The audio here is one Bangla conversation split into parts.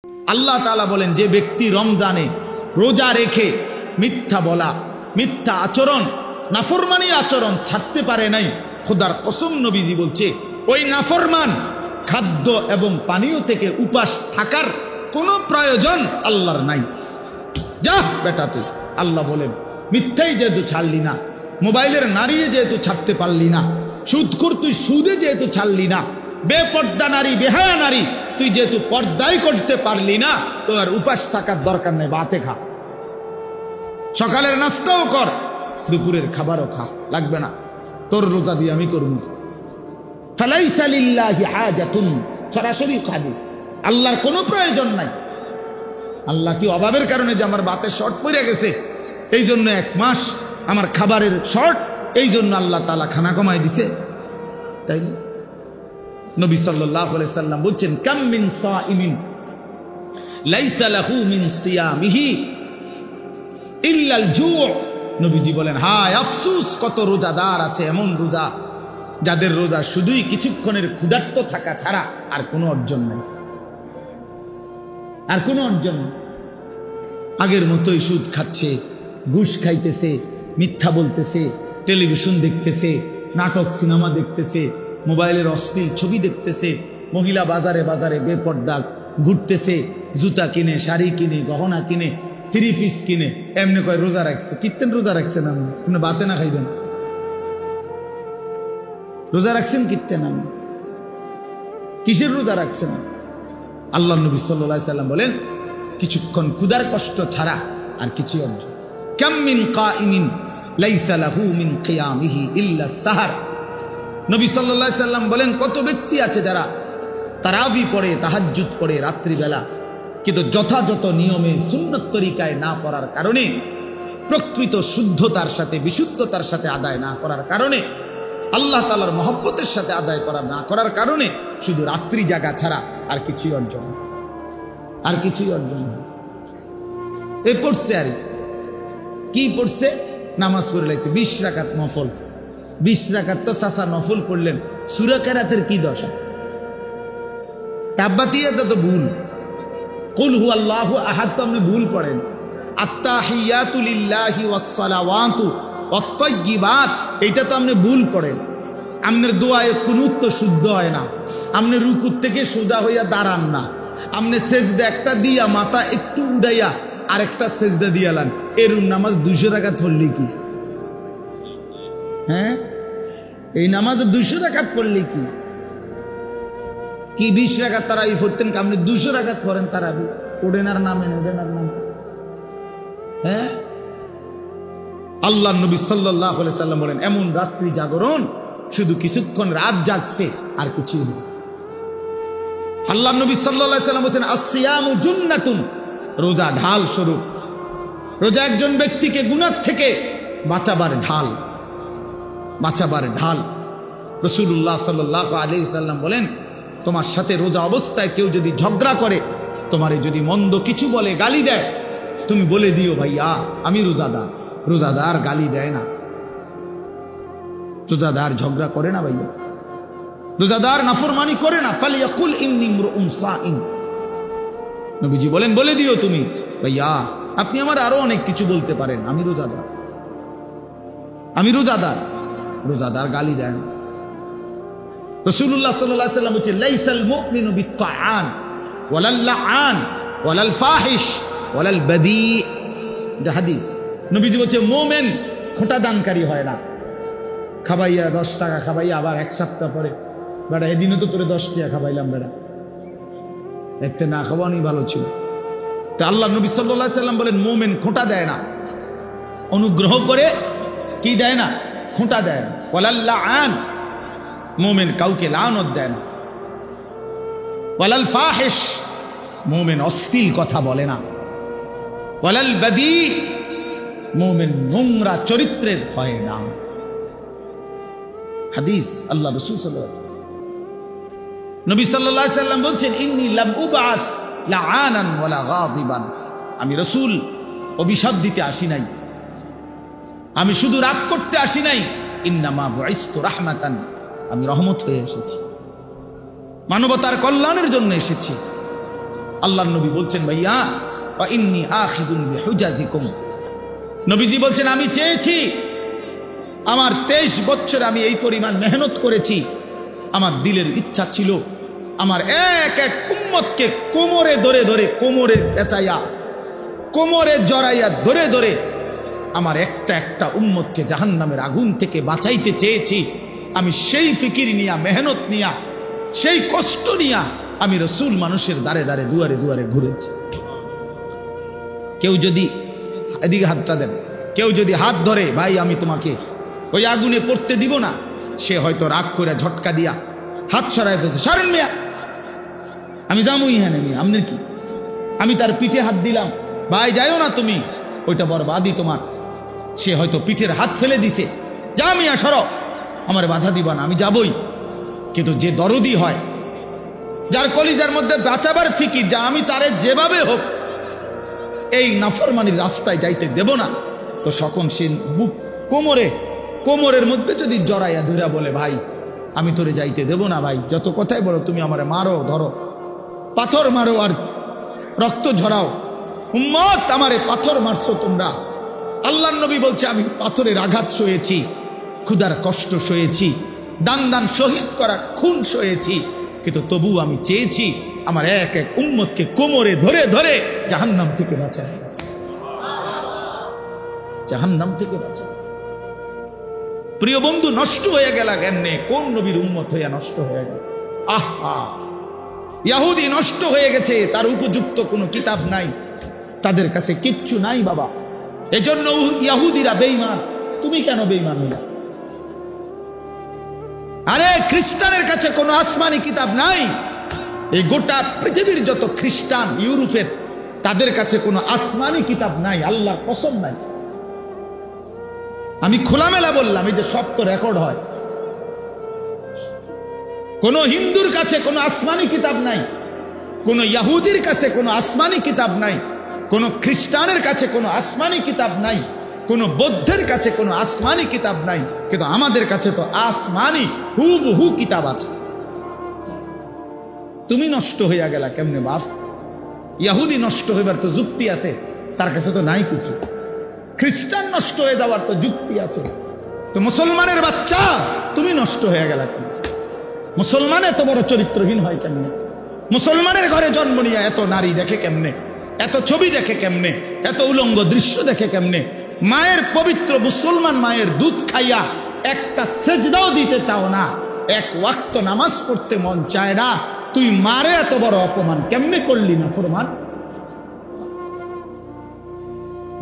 আল্লাহ তাআলা বলেন, যে ব্যক্তি রমজানে রোজা রেখে মিথ্যা বলা, মিথ্যা আচরণ, নাফরমানি আচরণ ছাড়তে পারে নাই, খোদার কসম নবীজি বলছে ওই নাফরমান খাদ্য এবং পানীয় থেকে উপাস থাকার কোনো প্রয়োজন আল্লাহর নাই। যা বেটা তুই, আল্লাহ বলেন মিথ্যাই যেহেতু ছাড়লি না, মোবাইলের নারী যেহেতু ছাড়তে পারলি না, সুদখোর তুই সুদে যেহেতু ছাড়লি না, বেপর্দা নারী, বেহায়া নারী তুই যেহেতু পর্দাই করতে পারলি না, তো আর উপাস থাকার দরকার নেই, বাতে খা, সকালের নাস্তাও কর, দুপুরের খাবারও খা, লাগবে না, তোর রোজা দিয়ে আমি করব। ফালাইসা লিল্লাহি হাজাতুন, সরাসরি হাদিস, আল্লাহর কোনো প্রয়োজন নাই। আল্লাহ কি অভাবের কারণে যে আমার বাতের শর্ট পড়ে গেছে এই জন্য 1 মাস আমার খাবারের শর্ট, এই জন্য আল্লাহ তাআলা খানা কমাই দিছে? তাই না? নবী সাল্লাল্লাহু আলাইহি সাল্লাম বলছেন, কাম মিন সাইমিন লাইসা লাহু মিন সিয়ামিহি ইল্লাল জু'। নবীজি বলেন, হায় আফসোস, কত রোজাদার আছে এমন রোজা যাদের রোজা শুধুই কিছুক্ষণের ক্ষুধার্ত থাকা ছাড়া আর কোনো অর্জন নাই, আর কোনো অর্জন নেই। আগের মতোই সুদ খাচ্ছে, ঘুষ খাইতেছে, মিথ্যা বলতেছে, টেলিভিশন দেখতেছে, নাটক সিনেমা দেখতেছে, মোবাইলের অশ্লীল ছবি দেখতেছে, মহিলা বাজারে বাজারে বেপর্দা ঘুরতেছে, জুতা কিনে, শাড়ি কিনে, গহনা কিনে, 3 পিস কিনে, এমনি কয় রোজা রাখছে। কিত্তেন রোজা রাখছেন? আপনি বাতে না খাইবেন? রোজা রাখছেন কিত্তেন? আমি কিসের রোজা রাখছেন? আল্লাহ নবী সাল্লাল্লাহু আলাইহি সাল্লাম বলেন, কিছুক্ষণ ক্ষুধার কষ্ট ছাড়া আর কিছু অর্জন। কাম মিন কাইমিন লাইসা লাহু মিন কিয়ামিহি ইল্লা সাহার। নবী সাল্লাল্লাহু আলাইহি সাল্লাম বলেন, কত ব্যক্তি আছে যারা তারাবি পড়ে, তাহাজ্জুদ পড়ে রাত্রিবেলা, কিন্তু যথাযথ নিয়মে সুন্নত তরিকায় না পড়ার কারণে, প্রকৃত শুদ্ধতার সাথে বিশুদ্ধতার সাথে আদায় না করার কারণে, আল্লাহ তাআলার মহব্বতের সাথে আদায় না করার কারণে শুধু রাত্রি জাগা ছাড়া আর কিছুই অর্জন, আর কিছুই অর্জন। এ পড়ছে, আর কি পড়ছে? নামাজ পড়ে লাইছে 20 রাকাত নফল। 20 রাকাত তো চাচা নফল পড়লেন, সূরা কেরাতের কি দশা? তাব্বাতিয়াত তো ভুল, কুল হুয়াল্লাহু আহাদ তো আপনি ভুল পড়েন, আত্তাহিয়াতু লিল্লাহি ওয়াস সালাওয়াতু ওয়াত তাইয়্যিবাত এইটা তো আপনি ভুল পড়েন। আপনার দোয়ায়ে কুনুত তো শুদ্ধ হয় না, আপনি রুকুর থেকে সোজা হইয়া দাঁড়ান না, আপনি সেজদা একটা দিয়া মাথা একটু উড়াইয়া আরেকটা সেজদা দিয়ালান, এরুম নামাজ 200 রাকাত পড়লে কি? হ্যাঁ, এই নামাজ 200 রাকাত পড়লে কি? 20 রাকাত তারাবি পড়তেন, আপনি 200 রাকাত পড়েন তারাবি, ওডেনার নামে, ওডেনার নামে। হ্যাঁ, আল্লাহ নবী সাল্লাল্লাহু আলাইহি সাল্লাম বলেন, এমন রাত্রি জাগরণ, শুধু কিছুক্ষণ রাত জাগছে আর কিছুই হচ্ছে। আল্লাহ নবী সাল্লাল্লাহু আলাইহি সাল্লাম বলেন, আসসিয়ামু জুন্নাতুন, রোজা ঢাল স্বরূপ। রোজা একজন ব্যক্তিকে গুনাহ থেকে বাঁচাবার ঢাল, বাঁচাবার ঢাল। রাসূলুল্লাহ সাল্লাল্লাহু আলাইহি সাল্লাম বলেন, তোমার সাথে রোজা অবস্থায় কেউ যদি ঝগড়া করে, তোমারে যদি মন্দ কিছু বলে, গালি দেয়, তুমি বলে দিও, ভাইয়া আমি রোজাদার। রোজাদার গালি দেয় না, রোজাদার ঝগড়া করে না, ভাইয়া রোজাদার নাফরমানি করে না। ফালিয়াকুল ইন্নী ইমরুউন সাইম, নবীজি বলেন বলে দিও তুমি, ভাইয়া আপনি আমার আরো অনেক কিছু বলতে পারেন, আমি রোজাদার, আমি রোজাদার। রোজাদার গালি দেয় না। রাসূলুল্লাহ সাল্লাল্লাহু আলাইহি ওয়াসাল্লাম বলেন, লাইসাল মুমিনু বিত্তাআন ওয়ালাল লাআন ওয়ালাল ফাহিশ ওয়ালাল বাদী। এটা হাদিস। নবীজি বলেন, মুমিন খোঁটা দানকারী হয় না। খাবাইয়া 10 টাকা খাবাইয়া আবার 1 সপ্তাহ পরে, বেটা এদিনও তো তোরে 10 টাকা খাবাইলাম, বেটা এতে না খাওয়ানি ভালো ছিল। তো আল্লাহ নবী সাল্লাল্লাহু আলাইহি ওয়াসাল্লাম বলেন, মুমিন খোঁটা দেয় না, অনুগ্রহ করে কি দেয় না? খোঁটা দেয় না। ওয়ালাল লাআন, মুমিন কাউকে লানত দেয় না। ওয়ালাল ফাহিশ, মুমিন অশ্লীল কথা বলে না। ওয়ালাল বাদী, মুমিন নোংরা চরিত্রের হয় না। হাদিস আল্লাহ রাসূল সাল্লাল্লাহু আলাইহি ওয়াসাল্লাম। নবী সাল্লাল্লাহু আলাইহি ওয়াসাল্লাম বলছেন, ইন্নী লাম উবআস লাআনান ওয়ালা গাদিবান, আমি রাসূল অভিশাপ দিতে আসি নাই, আমি শুধু রাগ করতে আসি নাই। ইন্নামা বুইসতু রাহমাতান, আমি রহমত হয়ে এসেছি, মানবতার কল্যাণের জন্য এসেছি। আল্লাহর নবী বলছেন ভাইয়া ওয়া ইন্নী আখিযুন বিহুজাজিকুম, নবীজি বলছেন আমি চেয়েছি, আমার 23 বছর আমি এই পরিমাণ মেহনত করেছি, আমার দিলের ইচ্ছা ছিল আমার এক এক উম্মতকে কোমরে ধরে ধরে, কোমরে পেঁচাইয়া, কোমরে জড়াইয়া ধরে ধরে আমার একটা একটা উম্মতকে জাহান্নামের আগুন থেকে বাঁচাইতে চেয়েছি। আমি সেই ফিকির নিয়া, মেহনত নিয়া, সেই কষ্ট নিয়া আমি রসুল মানুষের দ্বারে দ্বারে, দুয়ারে দুয়ারে ঘুরেছি। কেউ যদি এদিকে হাতটা দেন, কেউ যদি হাত ধরে ভাই আমি তোমাকে ওই আগুনে পড়তে দিব না, সে হয়তো রাগ করে ঝটকা দিয়া হাত সরাই ফেলছে, সরেন মিয়া, আমি যাবই হ্যাঁ নিয়ে আপনার কি, আমি তার পিঠে হাত দিলাম, ভাই যাইও না তুমি, ওইটা বরবাদি তোমার। সে হয়তো পিঠের হাত ফেলে দিছে, যা মিয়া সরো, আমার বাধা দিবা না, আমি যাবই। কিন্তু যে দরদি হয়, যার কলিজার মধ্যে বাঁচাবার ফিকির, যা আমি তারে যেভাবে হোক এই নাফরমানির রাস্তায় যাইতে দেব না, তো সকল সে বুক কোমরের মধ্যে যদি জড়াইয়া ধরা বলে ভাই আমি তোরে যাইতে দেব না, ভাই যত কথাই বলো তুমি আমারে মারো, ধরো, পাথর মারো আর রক্ত ঝরাও, উম্মত আমারে পাথর মারছো তোমরা। আল্লাহর নবী বলছে আমি পাথরের আঘাত সয়েছি, ক্ষুধার কষ্ট সয়েছি, দান দান শহীদ করা খুন সয়েছি, কিন্তু তবু আমি চেয়েছি আমার এক এক উম্মতকে কোমরে ধরে ধরে জাহান্নাম থেকে বাঁচায়, জাহান্নাম থেকে বাঁচায়। প্রিয় বন্ধু, নষ্ট হয়ে গেল কেমনে? কোন নবীর উম্মত হইয়া নষ্ট হয়ে গেল? আহা, ইহুদি নষ্ট হয়ে গেছে, তার উপযুক্ত কোনো কিতাব নাই, তাদের কাছে কিচ্ছু নাই বাবা। এজন্য ইহুদিরা বেঈমান। তুমি কেন বেঈমান হইলা? আরে খ্রিস্টানের কাছে কোনো আসমানি কিতাব নাই। এই গোটা পৃথিবীর যত খ্রিস্টান ইউরোপের, তাদের কাছে কোনো আসমানি কিতাব নাই, আল্লাহর কসম নাই। আমি খোলামেলা বললাম, এই যে সব তো রেকর্ড হয়। কোন হিন্দুর কাছে কোনো আসমানি কিতাব নাই, কোন ইহুদির কাছে কোনো আসমানি কিতাব নাই, কোন খ্রিস্টানের কাছে কোনো আসমানি কিতাব নাই, কোন বৌদ্ধের কাছে কোনো আসমানি কিতাব নাই, কিন্তু আমাদের কাছে তো আসমানি হুবহু কিতাব আছে। তুমি নষ্ট হইয়া গেলা কেমনে বাপ? ইহুদি নষ্ট হইবার তো যুক্তি আছে, তার কাছে তো নাই কিছু। খ্রিস্টান নষ্ট হয়ে যাওয়ার তো যুক্তি আছে। তো মুসলমানের বাচ্চা তুমি নষ্ট হয়ে গেলা কি? মুসলমান এত বড় চরিত্রহীন হয় কেমনে? মুসলমানের ঘরে জন্ম নিয়ে এত নারী দেখে কেমনে, এত ছবি দেখে কেমনে, এত উলঙ্গ দৃশ্য দেখে কেমনে? মায়ের পবিত্র মুসলমান মায়ের দুধ খাইয়া একটা সেজদাও দিতে চাও না, এক ওয়াক্ত নামাজ পড়তে মন চায় না, তুই মারে এত বড় অপমান কেমনে করলি না ফরমান?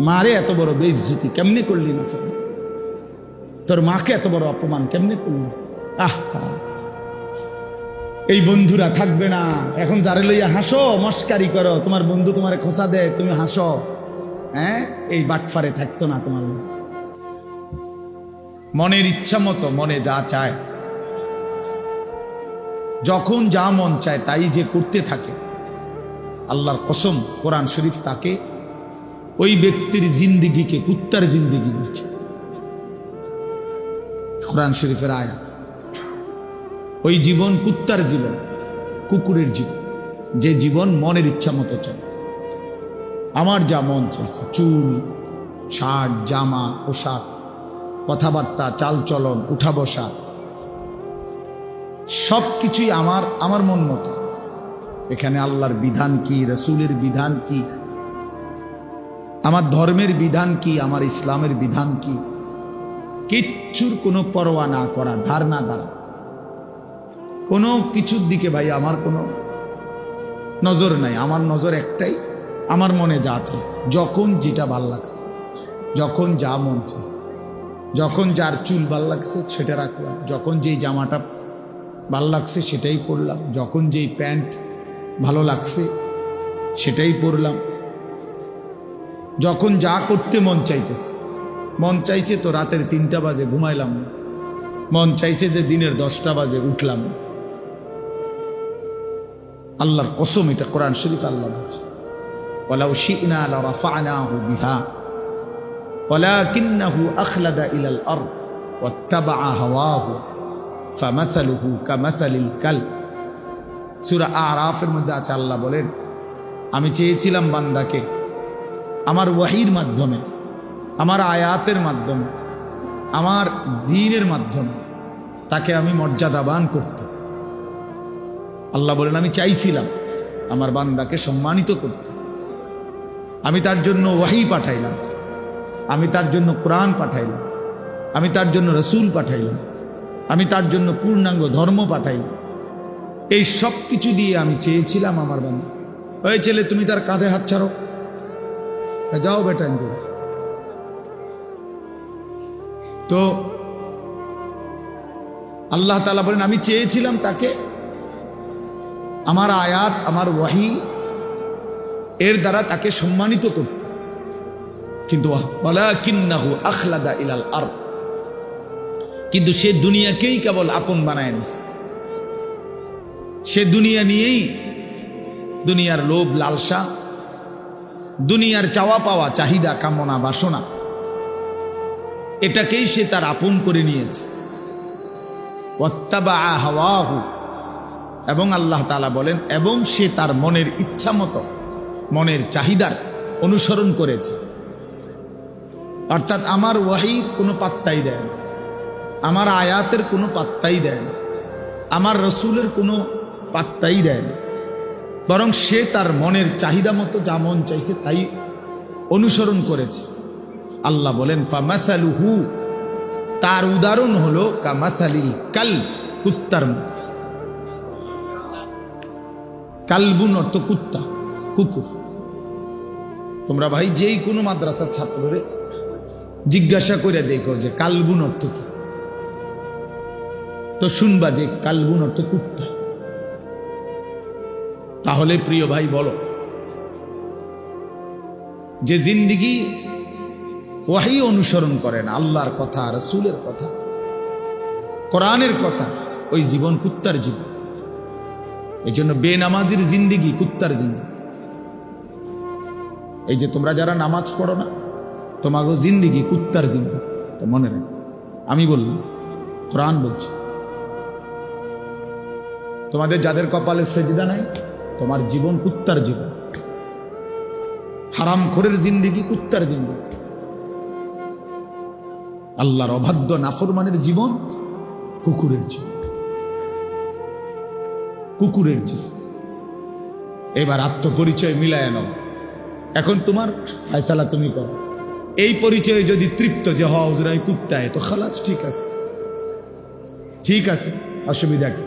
মারে এত বড় বেইজ্জতি কেমনে করলি না ফরমান? তোর মাকে এত বড় অপমান কেমনে করলি? আহা, এই বন্ধুরা থাকবে না। এখন যারে লইয়া হাসো, মস্কারি করো, তোমার বন্ধু তোমারে খোঁচা দেয়, তুমি হাসো, হ্যাঁ, এই বাটফারে থাকতো না তোমার। মনের ইচ্ছা মতো মনে যা চায়, যখন যা মন চায় তাই যে করতে থাকে, আল্লাহর কসম কোরআন শরীফ তাকে, ওই ব্যক্তির জিন্দিগিকে কুত্তার জিন্দিগি বলছে। কোরআন শরীফের আয়াত, ওই জীবন কুত্তার জীবন, কুকুরের জীবন, যে জীবন মনের ইচ্ছা মতো চলে। আমার যা মন চাইছে, চুল, শার্ট, জামা, পোশাক, কথাবার্তা, চালচলন, উঠা বসা, সব কিছুই আমার মন মতো। এখানে আল্লাহর বিধান কি, রসুলের বিধান কি, আমার ধর্মের বিধান কি, আমার ইসলামের বিধান কি, কিচ্ছুর কোনো পরোয়া না করা, ধার না ধারা, কোনো কিছুর দিকে ভাই আমার কোনো নজর নাই। আমার নজর একটাই, আমার মনে যা চাইছে, যখন যেটা ভাল লাগছে, যখন যা মন চাইছে, যখন যার চুল ভাল লাগছে সেটা রাখলাম, যখন যেই জামাটা ভাল লাগছে সেটাই পরলাম, যখন যেই প্যান্ট ভালো লাগছে সেটাই পরলাম, যখন যা করতে মন চাইতেছে। মন চাইছে তো রাতের 3টা বাজে ঘুমাইলাম, মন চাইছে যে দিনের 10টা বাজে উঠলাম। আল্লাহর কসম, এটা কোরআন শরীফ আল্লাহ বলছে, ওয়ালাউ শি'না লারাফা'নাহু বিহা ওয়ালাকিন্নাহু আখলাদা ইলাল আরদ ওয়াত্তাবা'a হাওয়াহু ফামাসালুহু কামাসালিল কালব। সূরা আরাফের মধ্যে আছে, আল্লাহ বলেন আমি চেয়েছিলাম বান্দাকে আমার ওয়াহির মাধ্যমে, আমার আয়াতের মাধ্যমে, আমার দ্বীনের মাধ্যমে তাকে আমি মর্যাদাবান করতে। আল্লাহ বলেন আমি চাইছিলাম আমার বান্দাকে সম্মানিত করতে। আমি তার জন্য ওয়াহি পাঠাইলাম, আমি তার জন্য কোরআন পাঠাইলাম, আমি তার জন্য রসুল পাঠাইলাম, আমি তার জন্য পূর্ণাঙ্গ ধর্ম পাঠাইলাম। এই সব কিছু দিয়ে আমি চেয়েছিলাম আমার বান্দা, ওই ছেলে তুমি তার কাঁধে হাত ছাড়ো, যাও বেটা। তো আল্লাহ তাআলা বলেন আমি চেয়েছিলাম তাকে আমার আয়াত, আমার ওয়াহি এর দ্বারা তাকে সম্মানিত করতে, কিন্তু ওয়ালাকিন্নাহু আখলাদা ইলাল আরদ, কিন্তু সে দুনিয়াকেই কেবল আপন বানায় নিছে। সে দুনিয়া নিয়েই, দুনিয়ার লোভ লালসা, দুনিয়ার চাওয়া পাওয়া, চাহিদা, কামনা, বাসনা, এটাকেই সে তার আপন করে নিয়েছে। ওয়াত্তাবা হাওয়াহু, এবং আল্লাহ তাআলা বলেন এবং সে তার মনের ইচ্ছা মতো, মনের চাহিদার অনুসরণ করেছে। অর্থাৎ আমার ওয়াহির কোনো পাত্তাই দেয় না, আমার আয়াতের কোনো পাত্তাই দেয় না, আমার রসুলের কোনো পাত্তাই দেয় না, বরং সে তার মনের চাহিদা মতো যা মন চাইছে তাই অনুসরণ করেছে। আল্লাহ বলেন ফামাসালুহু, তার উদাহরণ হলো কামাসালিল কাল, কুত্তার মতো। কালবুন অর্থ কুত্তা, কুকুর। তোমরা ভাই যেই কোনো মাদ্রাসার ছাত্ররে জিজ্ঞাসা করে দেখো যে কালবুন অর্থ কি, তো শুনবা যে কালবুন অর্থ কুত্তা। তাহলে প্রিয় ভাই বলো, যে জিন্দিগি ওয়াহি অনুসরণ করে না, আল্লাহর কথা, রাসূলের কথা, কোরআনের কথা, ওই জীবন কুত্তার জীবন। এই জন্য বেনামাজির জিন্দিগি কুত্তার জিন্দিগি। এই যে তোমরা যারা নামাজ পড়ো না, তোমাকে জিন্দিগি কুত্তার জিন্দিগি, মনে রাখো। আমি বললাম, কোরআন বলছি, তোমাদের যাদের কপালে সেজদা নাই, তোমার জীবন কুত্তার জীবন। হারামখোরের জিন্দিগি কুত্তার জিন্দিগি। আল্লাহর অবাধ্য নাফরমানের জীবন কুকুরের জীবন, কুকুরের জীবন। এবার আত্মপরিচয় মিলায় নাও, এখন তোমার ফয়সালা তুমি করো। এই পরিচয়ে যদি তৃপ্ত যে হুজুর আমি কুত্তায়, তো খালাস, ঠিক আছে, ঠিক আছে, অসুবিধা কি?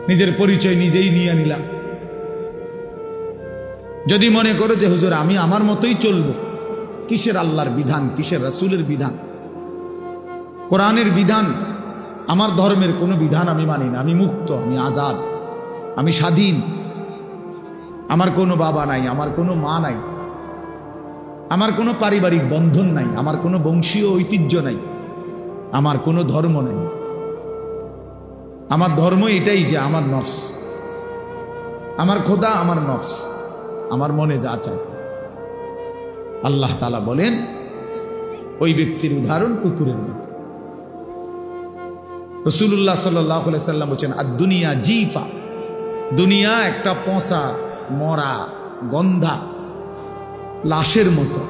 নিজের পরিচয় নিজেই নিয়ে নিলাম। যদি মনে করো যে হুজুর আমি আমার মতোই চলবো, কিসের আল্লাহর বিধান, কিসের রাসূলের বিধান, কোরআনের বিধান, আমার ধর্মের কোনো বিধান আমি মানি না, আমি মুক্ত, আমি আজাদ, আমি স্বাধীন, আমার কোনো বাবা নাই, আমার কোনো মা নাই, আমার কোনো পারিবারিক বন্ধন নাই, আমার কোনো বংশীয় ঐতিহ্য নাই, আমার কোনো ধর্ম নাই। আমার ধর্ম এটাই যে আমার নফস, আমার খোদা আমার নফস, আমার মনে যা চায়। আল্লাহ তাআলা বলেন ওই ব্যক্তির উদাহরণ কুকুরের মতো। রাসূলুল্লাহ সাল্লাল্লাহু আলাইহি সাল্লাম বলেন আদ-দুনিয়া জিফা, দুনিয়া একটা পচা মরা গন্ধা লাশের মতো।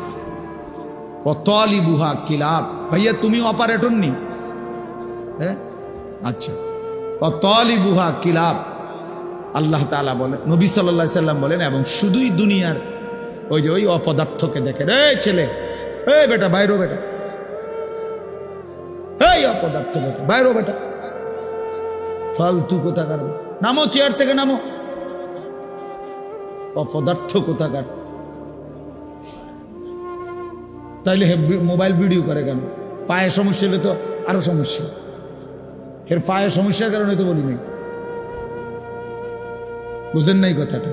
ওয়াতালিবুহা কিলাব, ভাইয়া তুমি অপারেটর নি? হ্যাঁ, আচ্ছা। ওয়াতালিবুহা কিলাব, আল্লাহ তাআলা বলেন, নবী সাল্লাল্লাহু আলাইহি সাল্লাম বলেন, এবং শুধুই দুনিয়ার ওই যে ওই অপদার্থকে দেখে, রে ছেলে, এই বেটা বাইরো, বেটা এই অপদার্থ, বেটা বাইরো, বেটা ফালতু কোথাকার, নামো চেয়ার থেকে নামো, অপদার্থ কোথাকার। তাইলে মোবাইল ভিডিও করে কেন? পায়ে সমস্যা হলে তো আরো সমস্যা, এর পায়ে সমস্যার কারণে তো বলি নাই, বুঝেন নাই কথাটা?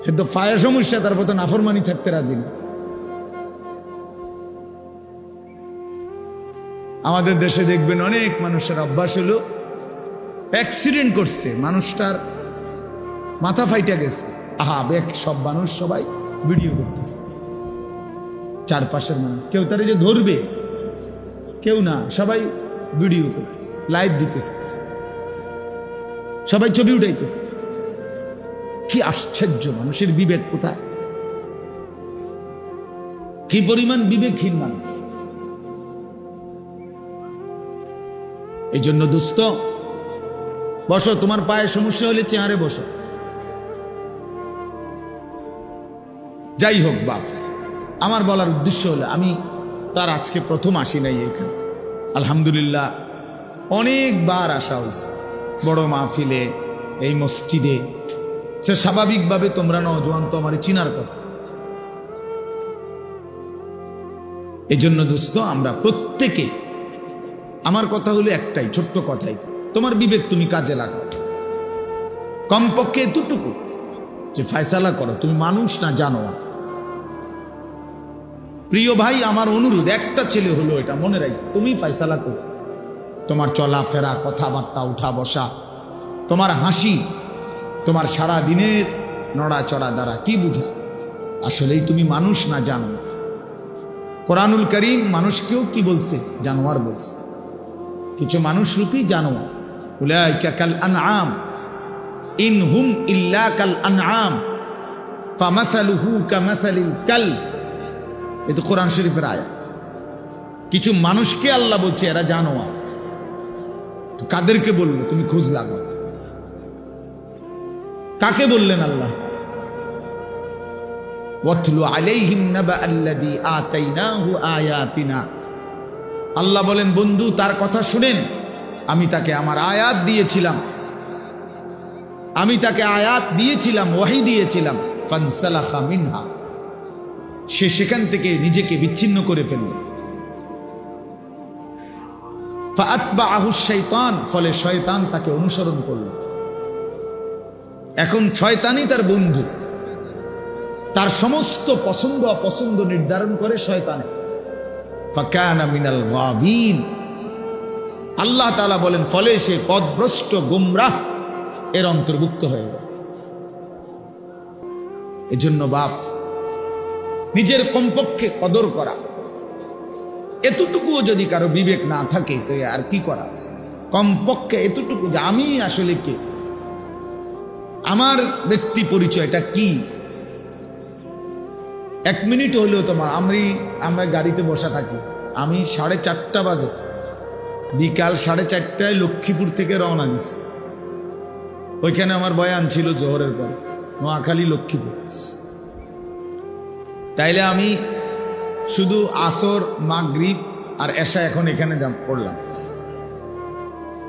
এর তো পায়ে সমস্যা, তারপর তো নাফরমানি ছাড়তে রাজি না। আমাদের দেশে দেখবেন অনেক মানুষের অভ্যাস হলো, অ্যাক্সিডেন্ট করছে, মানুষটার মাথা ফাইটা গেছে, আহা বেক, সব মানুষ সবাই ভিডিও করতেছে, চারপাশের মানুষ, কেউ তারে যে ধরবে কেউ না, সবাই ভিডিও করতেছে, লাইভ দিতেছে। সবাই ছবি উঠাইতেছে। কি আশ্চর্য, মানুষের বিবেক কোথায়? কি পরিমাণ বিবেকহীন মানুষ। এই জন্য দোস্ত, বসো, তোমার পায়ে সমস্যা হলে চেয়ারে বসো। যাই হোক বাপ, আমার বলার উদ্দেশ্য হলো, আমি তার আজকে প্রথম আসি নাই এখানে। আলহামদুলিল্লাহ অনেকবার আসা হয়েছে বড় মাহফিলে, এই মসজিদে। সে স্বাভাবিকভাবে তোমরা নওজোয়ান তো আমার চিনার কথা। এই জন্য দোস্ত, আমরা প্রত্যেকে, আমার কথা হলো একটাই ছোট্ট কথাই, তোমার বিবেক তুমি কাজে লাগাও। কমপক্ষে এতটুকু যে ফয়সালা করো, তুমি মানুষ না জানোয়ার। প্রিয় ভাই, আমার অনুরোধ, একটা ছেলে হলো, এটা মনে রাখো, তুমি ফয়সালা করো। তোমার চলাফেরা, কথাবার্তা, উঠা বসা, তোমার হাসি, তোমার সারা দিনের নড়াচড়া দ্বারা কি বুঝা আসলেই তুমি মানুষ না জানোয়ার। কোরআনুল কারীম মানুষকেও কি বলছে? জানোয়ার বলছে। কিছু মানুষ রূপী জানোয়ার। উলাইকা কাল আনআম ইন হুম ইল্লা কাল আনআম ফামাসালুহু কামাসালিল কালব। এটা কোরআন শরীফের আয়াত। কিছু মানুষকে আল্লাহ বলছে এরা জানোয়ার। তো কাদেরকে বললো? তুমি খোঁজ লাগাও। কাকে বললেন আল্লাহ? ওয়াতলু আলাইহিম নাবা আল্লাযী আতাইনাহু আয়াতিনা। আল্লাহ বলেন, বন্ধু তার কথা শুনেন, আমি তাকে আমার আয়াত দিয়েছিলাম, আমি তাকে আয়াত দিয়েছিলাম, ওয়াহী দিয়েছিলাম। ফানসালাখা মিনহা, সে সেখান থেকে নিজেকে বিচ্ছিন্ন করে ফেলল। ফাআতবাআহু শাইতান, ফলে শয়তান তাকে অনুসরণ করল। এখন শয়তানই তার বন্ধু, তার সমস্ত পছন্দ অপছন্দ নির্ধারণ করে শয়তানে। ফাকানা মিনাল গাবিন, আল্লাহ তাআলা বলেন, ফলে সে পথভ্রষ্ট গোমরাহ এর অন্তর্ভুক্ত হয়ে গেল। এজন্য বাপ, নিজের কমপক্ষে কদর করা, এতটুকুও যদি কারো বিবেক না থাকে তো আর কি করা আছে? কমপক্ষে এতটুকু যে আমি আসলে কে, আমার ব্যক্তি পরিচয়টা কি। 1 মিনিট হলেও তোমার, আমরা গাড়িতে বসা থাকি, আমি 4:30 বাজে, বিকাল 4:30টায় লক্ষ্মীপুর থেকে রওনা দিছি। ওইখানে আমার বয়ান ছিল জোহরের পর, নোয়াখালী লক্ষ্মীপুর। তাইলে আমি শুধু আসর, মাগরিব আর এশা এখন এখানে পড়লাম।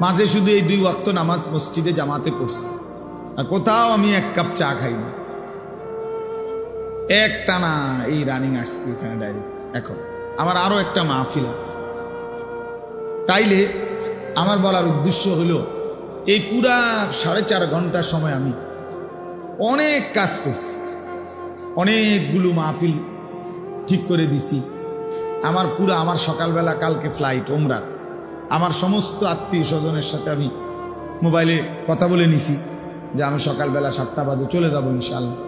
মাঝে শুধু এই 2 ওয়াক্ত নামাজ মসজিদে জামাতে পড়ছি। আর কোথাও আমি 1 কাপ চা খাই না, একটানা এই রানিং আসছি এখানে ডাইরেক্ট। এখন আমার আরো একটা মাহফিল আছে। তাইলে আমার বলার উদ্দেশ্য হলো, এই পুরা 4.5 ঘন্টা সময় আমি অনেক কাজ করছি, অনেকগুলো মাহফিল ঠিক করে দিছি। আমার সকালবেলা কালকে ফ্লাইট ওমরার, আমার সমস্ত আত্মীয় স্বজনের সাথে আমি মোবাইলে কথা বলে নিছি যে আমি সকালবেলা 7টা বাজে চলে যাব ইনশাআল্লাহ।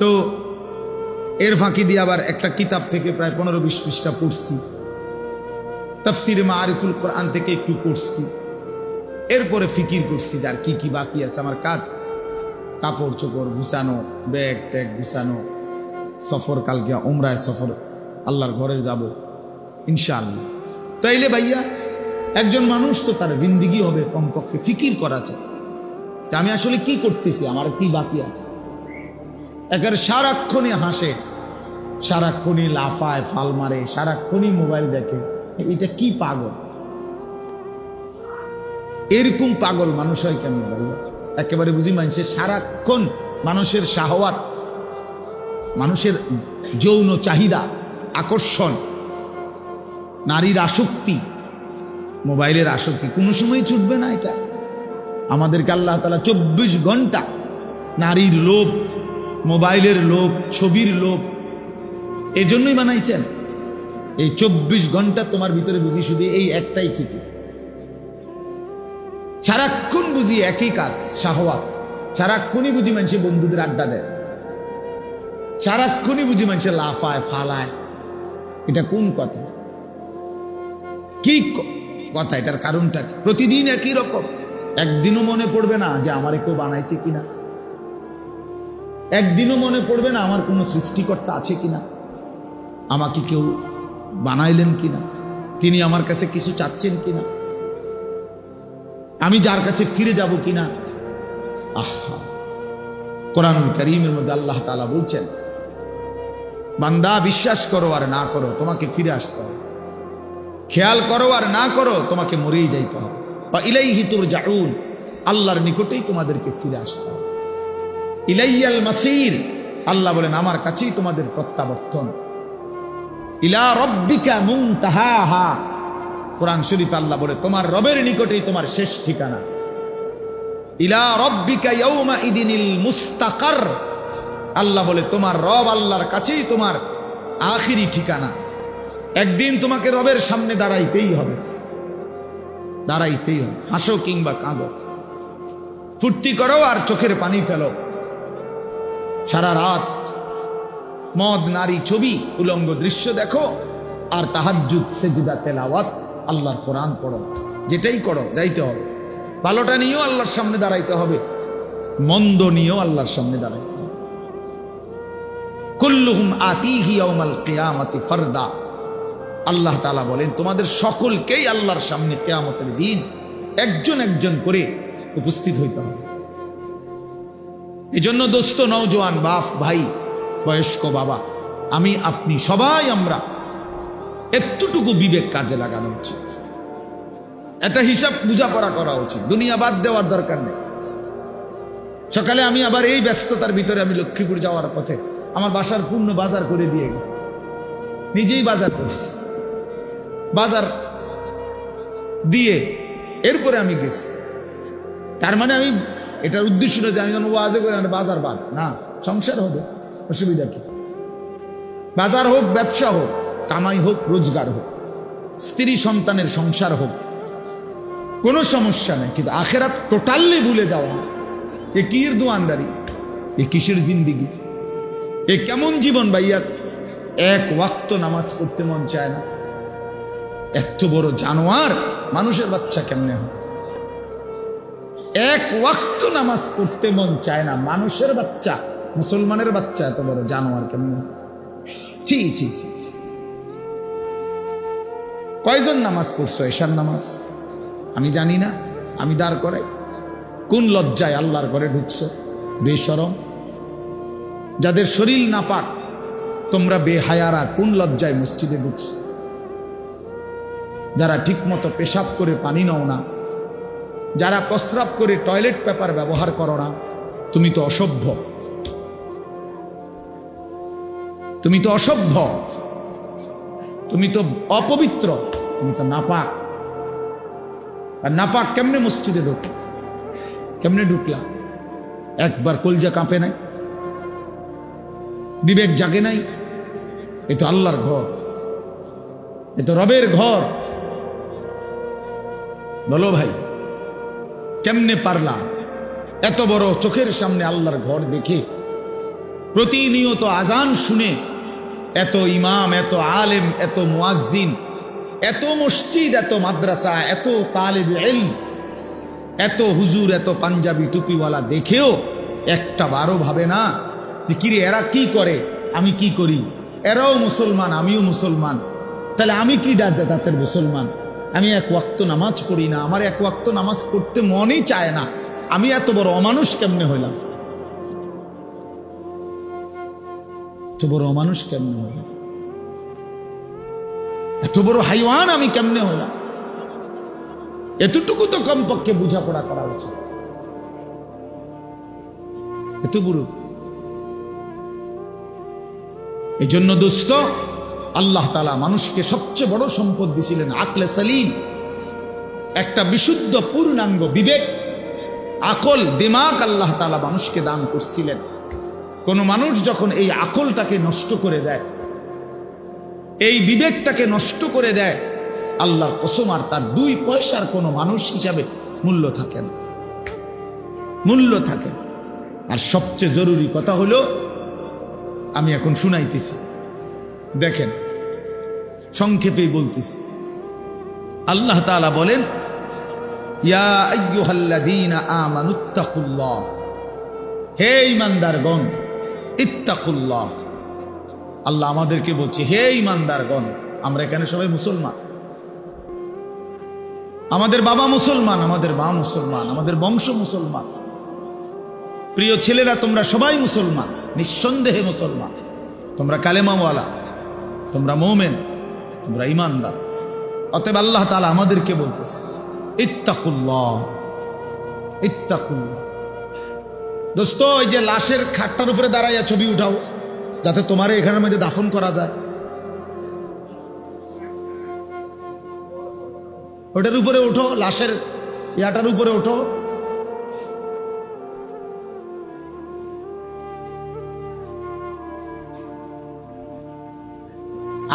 তো এর ফাঁকি দিয়ে আবার একটা কিতাব থেকে প্রায় 15-20 পৃষ্ঠা পড়ছি, তাফসিরে মাআরিফুল কোরআন থেকে একটু পড়ছি। এরপরে ফিকির করছি যার কি কি বাকি আছে আমার কাজ, কাপড় চোপড় গুছানো, ব্যাগ ট্যাগ গুছানো, সফর, কালকে উমরায় সফর, আল্লাহর ঘরে যাব ইনশাআল্লাহ। তাইলে ভাইয়া, একজন মানুষ তো তার জিন্দিগি হবে কমপক্ষে ফিকির করা চাই, আমি আসলে কি করতেছি, আমার কি বাকি আছে। একের সারাক্ষণই হাসে, সারাক্ষণই লাফায়, ফাল মারে, সারাক্ষণই মোবাইল দেখে, এটা কি পাগল? এরকম পাগল মানুষ হয় কেন ভাইয়া? একেবারে বুঝি মানুষের সারাক্ষণ মানুষের শাহওয়াত, মানুষের যৌন চাহিদা, আকর্ষণ, নারীর আসক্তি, মোবাইলের আসক্তি কোনো সময় ছুটবে না। এটা আমাদেরকে আল্লাহ তাআলা 24 ঘন্টা নারীর লোভ, মোবাইলের লোভ, ছবির লোভ এজন্যই বানাইছেন। এই 24 ঘন্টা তোমার ভিতরে বুঝি শুধু এই একটাই ফিকির, সারাক্ষণ বুঝি একই কাজ, শাহওয়াত। সারাক্ষণই বুঝি মানুষে বন্ধুদের আড্ডা দেয়, সারাক্ষণই বুঝি মানুষে লাফায় ফালায়। এটা কোন কথা? কি কথা? এটার কারণটা কি? প্রতিদিন একই রকম একদিনও মনে পড়বে না যে আমার কেউ বানাইছে কিনা, একদিনও মনে পড়বে না আমার কোনো সৃষ্টিকর্তা আছে কিনা, আমাকে কেউ বানাইলেন কিনা, তিনি আমার কাছে কিছু চাচ্ছেন কিনা, আমি যার কাছে ফিরে যাব কিনা। আহা, কোরআনুল কারীমের মধ্যে আল্লাহ তাআলা বলছেন, বান্দা বিশ্বাস করো আর না করো তোমাকে ফিরে আসতে হবে, খেয়াল করো আর না করো তোমাকে মরেই যাইতে হবে। বা ইলাইহি তুরজাউন, আল্লাহর নিকটেই তোমাদেরকে ফিরে আসতে হবে। ইলাইয়াল মাসির, আল্লাহ বলেন আমার কাছেই তোমাদের প্রত্যাবর্তন। ইলা রাব্বিকা মুনতাহাহা, কোরআন শরীফে আল্লাহ বলে তোমার রবের নিকটেই তোমার শেষ ঠিকানা। ইলা রাব্বিকা ইয়াউমা ইদিনিল মুস্তাকার, আল্লাহ বলে তোমার রব আল্লাহর কাছেই তোমার আখিরি ঠিকানা। একদিন তোমাকে রবের সামনে দাঁড়াইতেই হবে, দাঁড়াইতেই হবে। হাসো কিংবা কাঁদো, ফুর্তি করো আর চোখের পানি ফেলো, সারা রাত মদ নারী ছবি উলঙ্গ দৃশ্য দেখো, আর তাহাজ্জুদ সেজদা তেলাওয়াত আল্লাহর কোরআন পড়ো, যেটাই করো যাইতে হবে। ভালোটা নিয়েও আল্লাহর সামনে দাঁড়াইতে হবে, মন্দ নিয়েও আল্লাহর সামনে দাঁড়াইতে হবে। কুল্লুহুম আতিহি ইয়াউমাল কিয়ামাতি ফারদা, আল্লাহ তাআলা বলেন তোমাদের সকলকেই আল্লাহর সামনে কিয়ামতের দিন একজন একজন করে উপস্থিত হইতে হবে। এজন্য দোস্ত, নওজোয়ান বাপ ভাই, বয়স্ক বাবা, আমি আপনি সবাই আমরা একটুটুকু বিবেক কাজে লাগানো উচিত, একটা হিসাব বোঝাপড়া করা উচিত। দুনিয়া বাদ দেওয়ার দরকার নেই। সকালে আমি আবার এই ব্যস্ততার ভিতরে আমি লক্ষ্মীপুর যাওয়ার পথে আমার বাসার পূর্ণ বাজার করে দিয়ে গেছি, নিজেই বাজার করছি, বাজার দিয়ে এরপরে আমি গেছি। তার মানে আমি এটার উদ্দেশ্য না যে আমি যেন ওয়াজে করে বাজার বাদ না, সংসার হবে, অসুবিধা কি? বাজার হোক, ব্যবসা হোক, কামাই হোক, রোজগার হোক, স্ত্রী সন্তানের সংসার হোক, কোনো সমস্যা নেই। কিন্তু আখেরাত টোটালি ভুলে যাওয়া, এ কির দোয়ানদারি, এ কিসের জিন্দিগি, এ কেমন জীবন ভাইয়া? এক ওয়াক্ত নামাজ পড়তে মন চায় না। এত বড় জানোয়ার মানুষের বাচ্চা কেমনে হয়? এক ওয়াক্ত নামাজ পড়তে মন চায় না মানুষের বাচ্চা, মুসলমানের বাচ্চা এত বড় জানোয়ার কেমনে হয়? ছি ছি ছি ছি। কয়জন নামাজ পড়ছো এশার নামাজ? আমি জানি না, আমি দাঁড় করাই। কোন লজ্জায় আল্লাহর ঘরে ঢুকছো? বেশরম। যাদের শরীর নাপাক, তোমরা বেহায়ারা, কোন লজ্জায় মসজিদে ঢুকছো? যারা ঠিক মতো পেশাব করে পানি নাও না, যারা প্রস্রাব করে টয়লেট পেপার ব্যবহার করো না, তুমি তো অসভ্য, তুমি তো অসভ্য, তুমি তো অপবিত্র, তুমি তো নাপাক। আর নাপাক কেমনে মসজিদে ঢুক? কেমনে ঢুকলা? একবার কলজা কাঁপে নাই? বিবেক জাগে নাই? এ তো আল্লাহর ঘর, এ তো রবের ঘর। বলো ভাই, কেমনে পারলা এত বড় চোখের সামনে আল্লাহর ঘর দেখে, প্রতিনিয়ত আজান শুনে, এত ইমাম, এত আলেম, এত মুয়াজ্জিন, এত মসজিদ, এত মাদ্রাসা, এত তালিব ইলম, এত হুজুর, এত পাঞ্জাবি টুপিওয়ালা দেখেও একটা বারো ভাবে না যে কিরে এরা কি করে, আমি কি করি? এরাও মুসলমান, আমিও মুসলমান, তাহলে আমি কি জাতের মুসলমান? আমি এক ওয়াক্ত নামাজ পড়ি না, আমার এক ওয়াক্ত নামাজ পড়তে মনই চায় না, আমি এত বড় অমানুষ কেমনে হইলাম? এত বড় অমানুষ কেমনে হইলাম? এত বড় হাইওয়ান আমি কেমনে হইলাম? এতটুকু তো কমপক্ষে বোঝাপড়া করা উচিত। এত বড়। এই জন্য দোস্ত, আল্লাহ তাআলা মানুষকে সবচেয়ে বড় সম্পদ দিয়েছিলেন আকলে সালিম, একটা বিশুদ্ধ পূর্ণাঙ্গ বিবেক, আকল, দিমাগ আল্লাহ তাআলা মানুষকে দান করছিলেন। কোন মানুষ যখন এই আকলটাকে নষ্ট করে দেয়, এই বিবেকটাকে নষ্ট করে দেয়, আল্লাহর কসম আর তার 2 পয়সার কোনো মানুষ হিসাবে মূল্য থাকে না, মূল্য থাকে। আর সবচেয়ে জরুরি কথা হলো, আমি এখন শুনাইতেছি, দেখেন সংক্ষেপেই বলতেছি। আল্লাহ তাআলা বলেন, ইয়া আইয়ুহাল্লাযীনা আমানুত্তাকুল্লাহ, হে ঈমানদারগণ, ইত্তাকুল্লাহ। আল্লাহ আমাদেরকে বলছে হে ঈমানদারগণ। আমরা এখানে সবাই মুসলমান, আমাদের বাবা মুসলমান, আমাদের মা মুসলমান, আমাদের বংশ মুসলমান। প্রিয় ছেলেরা, তোমরা সবাই মুসলমান, নিঃসন্দেহে মুসলমান। তোমরা কালেমাওয়ালা, তোমরা মুমিন, তোমরা ঈমানদার। অতএব আল্লাহ তাআলা আমাদেরকে বলতেছে ইত্তাকুল্লাহ, ইত্তাকুল্লাহ। দোস্ত, ওই যে লাশের খাটটার উপরে দাঁড়াইয়া ছবি উঠাও, যাতে তোমারে এখানের মধ্যে দাফন করা যায়। ওটার উপরে ওঠো, লাশের ইয়াটার উপরে ওঠো।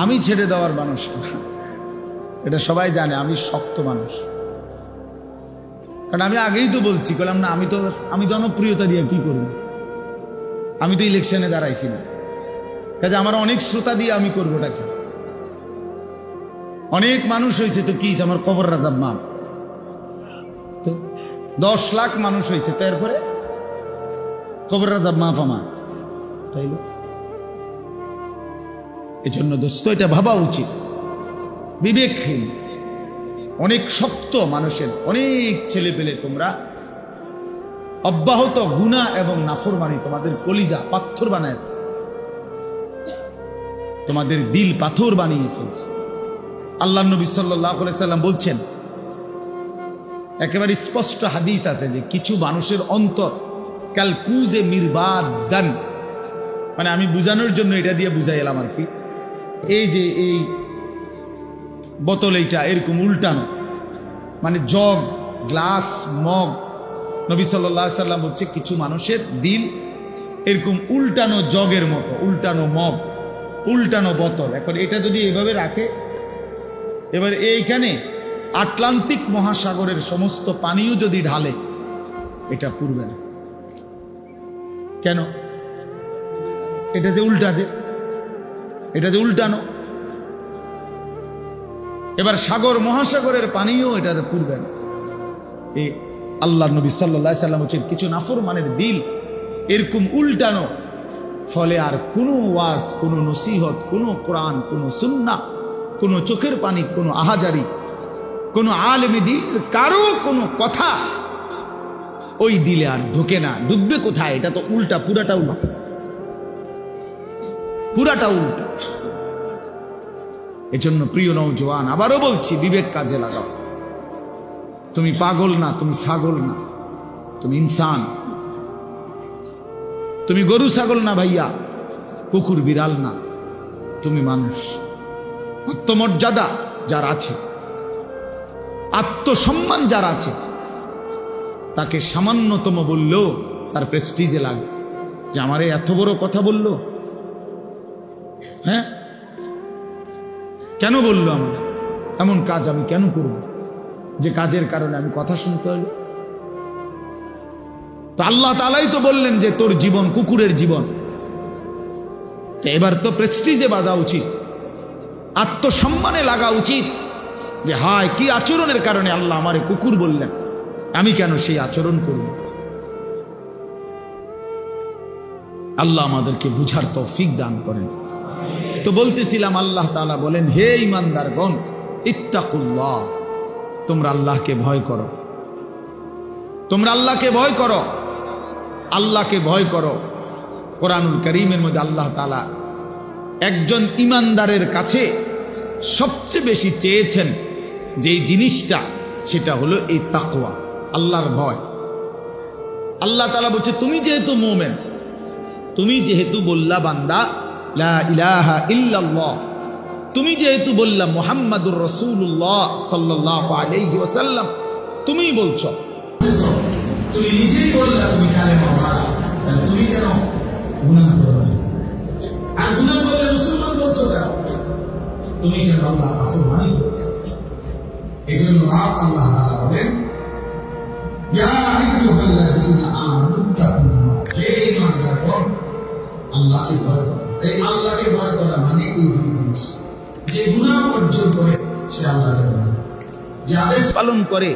আমি ছেড়ে দেওয়ার মানুষ, এটা সবাই জানে। আমি শক্ত মানুষ, কারণ আমি আগেই তো বলছি, বললাম না আমি জনপ্রিয়তা দিয়ে কি করব? আমি তো ইলেকশনে দাঁড়াইছি না, কাজে আমার অনেক শ্রোতা দিয়ে আমি করবোটা কি? অনেক মানুষ হয়েছে তো কি, আমার কবর রাজাব মা তো 10 লাখ মানুষ হয়েছে, তারপরে কবর রাজাব মাফ আমার, তাই এজন্য দোস্ত এটা ভাবা উচিত। বিবেকহীন অনেক শক্ত মানুষের অনেক ছেলে পেলে তোমরা অব্যাহত গুনাহ এবং নাফরমানি তোমাদের কলিজা পাথর বানায় ফেলছে, তোমাদের দিল পাথর বানিয়ে ফেলছে। আল্লাহ নবী সাল্লাল্লাহু আলাইহি সাল্লাম বলছেন, একেবারে স্পষ্ট হাদিস আছে যে কিছু মানুষের অন্তর কালকুজে মিরবাদান, মানে আমি বুঝানোর জন্য এটা দিয়ে বুঝাই এলাম আর কি। এই যে এই বোতল এইটা এরকম উল্টানো, মানে জগ, গ্লাস, মগ। নবী সাল্লাল্লাহু আলাইহি সাল্লাম বলছে কিছু মানুষের দিল এরকম উল্টানো জগের মতো, উল্টানো মগ, উল্টানো বোতল। এখন এটা যদি এভাবে রাখে, এবার এইখানে আটলান্টিক মহাসাগরের সমস্ত পানিও যদি ঢালে, এটা পুরবে না। কেন? এটা যে উল্টা, এটা যে উল্টানো। এবার সাগর মহাসাগরের পানিও এটাতে পুরবে না। এই আল্লাহ নবী সাল্লাল্লাহু আলাইহি সাল্লাম বলেছেন কিছু নাফরমানের দিল এরকম উল্টানো, ফলে আর কোনো ওয়াজ, কোনো নসিহত, কোনো কোরআন, কোনো সুন্নাহ, কোনো চোখের পানি, কোনো আহাজারি, কোনো আলেম দ্বীন কারো কোনো কথা ওই দিলে আর ঢোকে না। ঢুকবে কোথায়? এটা তো উল্টা, পুরাটা উল্টা, পুরাটা উল্টা। এজন্য প্রিয় নওজোয়ান, আবারও বলছি, বিবেক কাজে লাগাও। তুমি পাগল না, তুমি ছাগল না, তুমি ইনসান। তুমি গরু ছাগল না ভাইয়া, কুকুর বিড়াল না, তুমি মানুষ। আত্মমর্যাদা যার আছে, আত্মসম্মান যার আছে, তাকে সামান্যতম বললেও তার প্রেস্টিজে লাগে যে আমারে এত বড় কথা বললো। হ্যাঁ, কেন বললো? আমার এমন কাজ আমি কেন করব যে কাজের কারণে আমি কথা শুনতে হলো? তো আল্লাহ তাআলাই তো বললেন যে তোর জীবন কুকুরের জীবন। তো এবার তো প্রেস্টিজে বাজা উচিত, আত্মসম্মানে লাগা উচিত যে হায় কি আচরণের কারণে আল্লাহ আমারে কুকুর বললেন, আমি কেন সেই আচরণ করব? আল্লাহ আমাদেরকে বুঝার তৌফিক দান করেন। তো বলতেছিলাম, আল্লাহ তাআলা বলেন হে ঈমানদারগণ, ইত্তাকুল্লাহ, তোমরা আল্লাহকে ভয় করো, তোমরা আল্লাহকে ভয় করো, আল্লাহকে ভয় করো। কোরআনুল কারীমের মধ্যে আল্লাহ তাআলা একজন ঈমানদারের কাছে সবচেয়ে বেশি চেয়েছেন যেই জিনিসটা, সেটা হলো এই তাকওয়া, আল্লাহর ভয়। আল্লাহ তাআলা বলছে তুমি যেহেতু মুমিন, তুমি যেহেতু বললা বান্দা লা ইলাহা ইল্লাল্লাহ, তুমি যেহেতু বললা মুহাম্মাদুর রাসূলুল্লাহ সাল্লাল্লাহু আলাইহি ওয়াসাল্লাম, তুমি বলছো, তুমি নিজেই বললা তুমি কালেমা পড়া, তাহলে তুমি কেন গুনাহ করবে? আর গুনাহ করলে মুসলমান বলছো কেন? তুমি কেন আল্লাহর নাফরমানি? এজন্য আল্লাহ তাআলা বলেন ইয়া আইয়ুহাল্লাযীনা আমানু তাকুল্লাহ, হে ঈমানদারগণ, আল্লাহকে ভয় করো। এই আল্লাহকে ভয় করা মানে এই দুই জিনিস। যে গুনাহ অর্জন করে সে আল্লাহকে ভয়, যে আদেশ পালন করে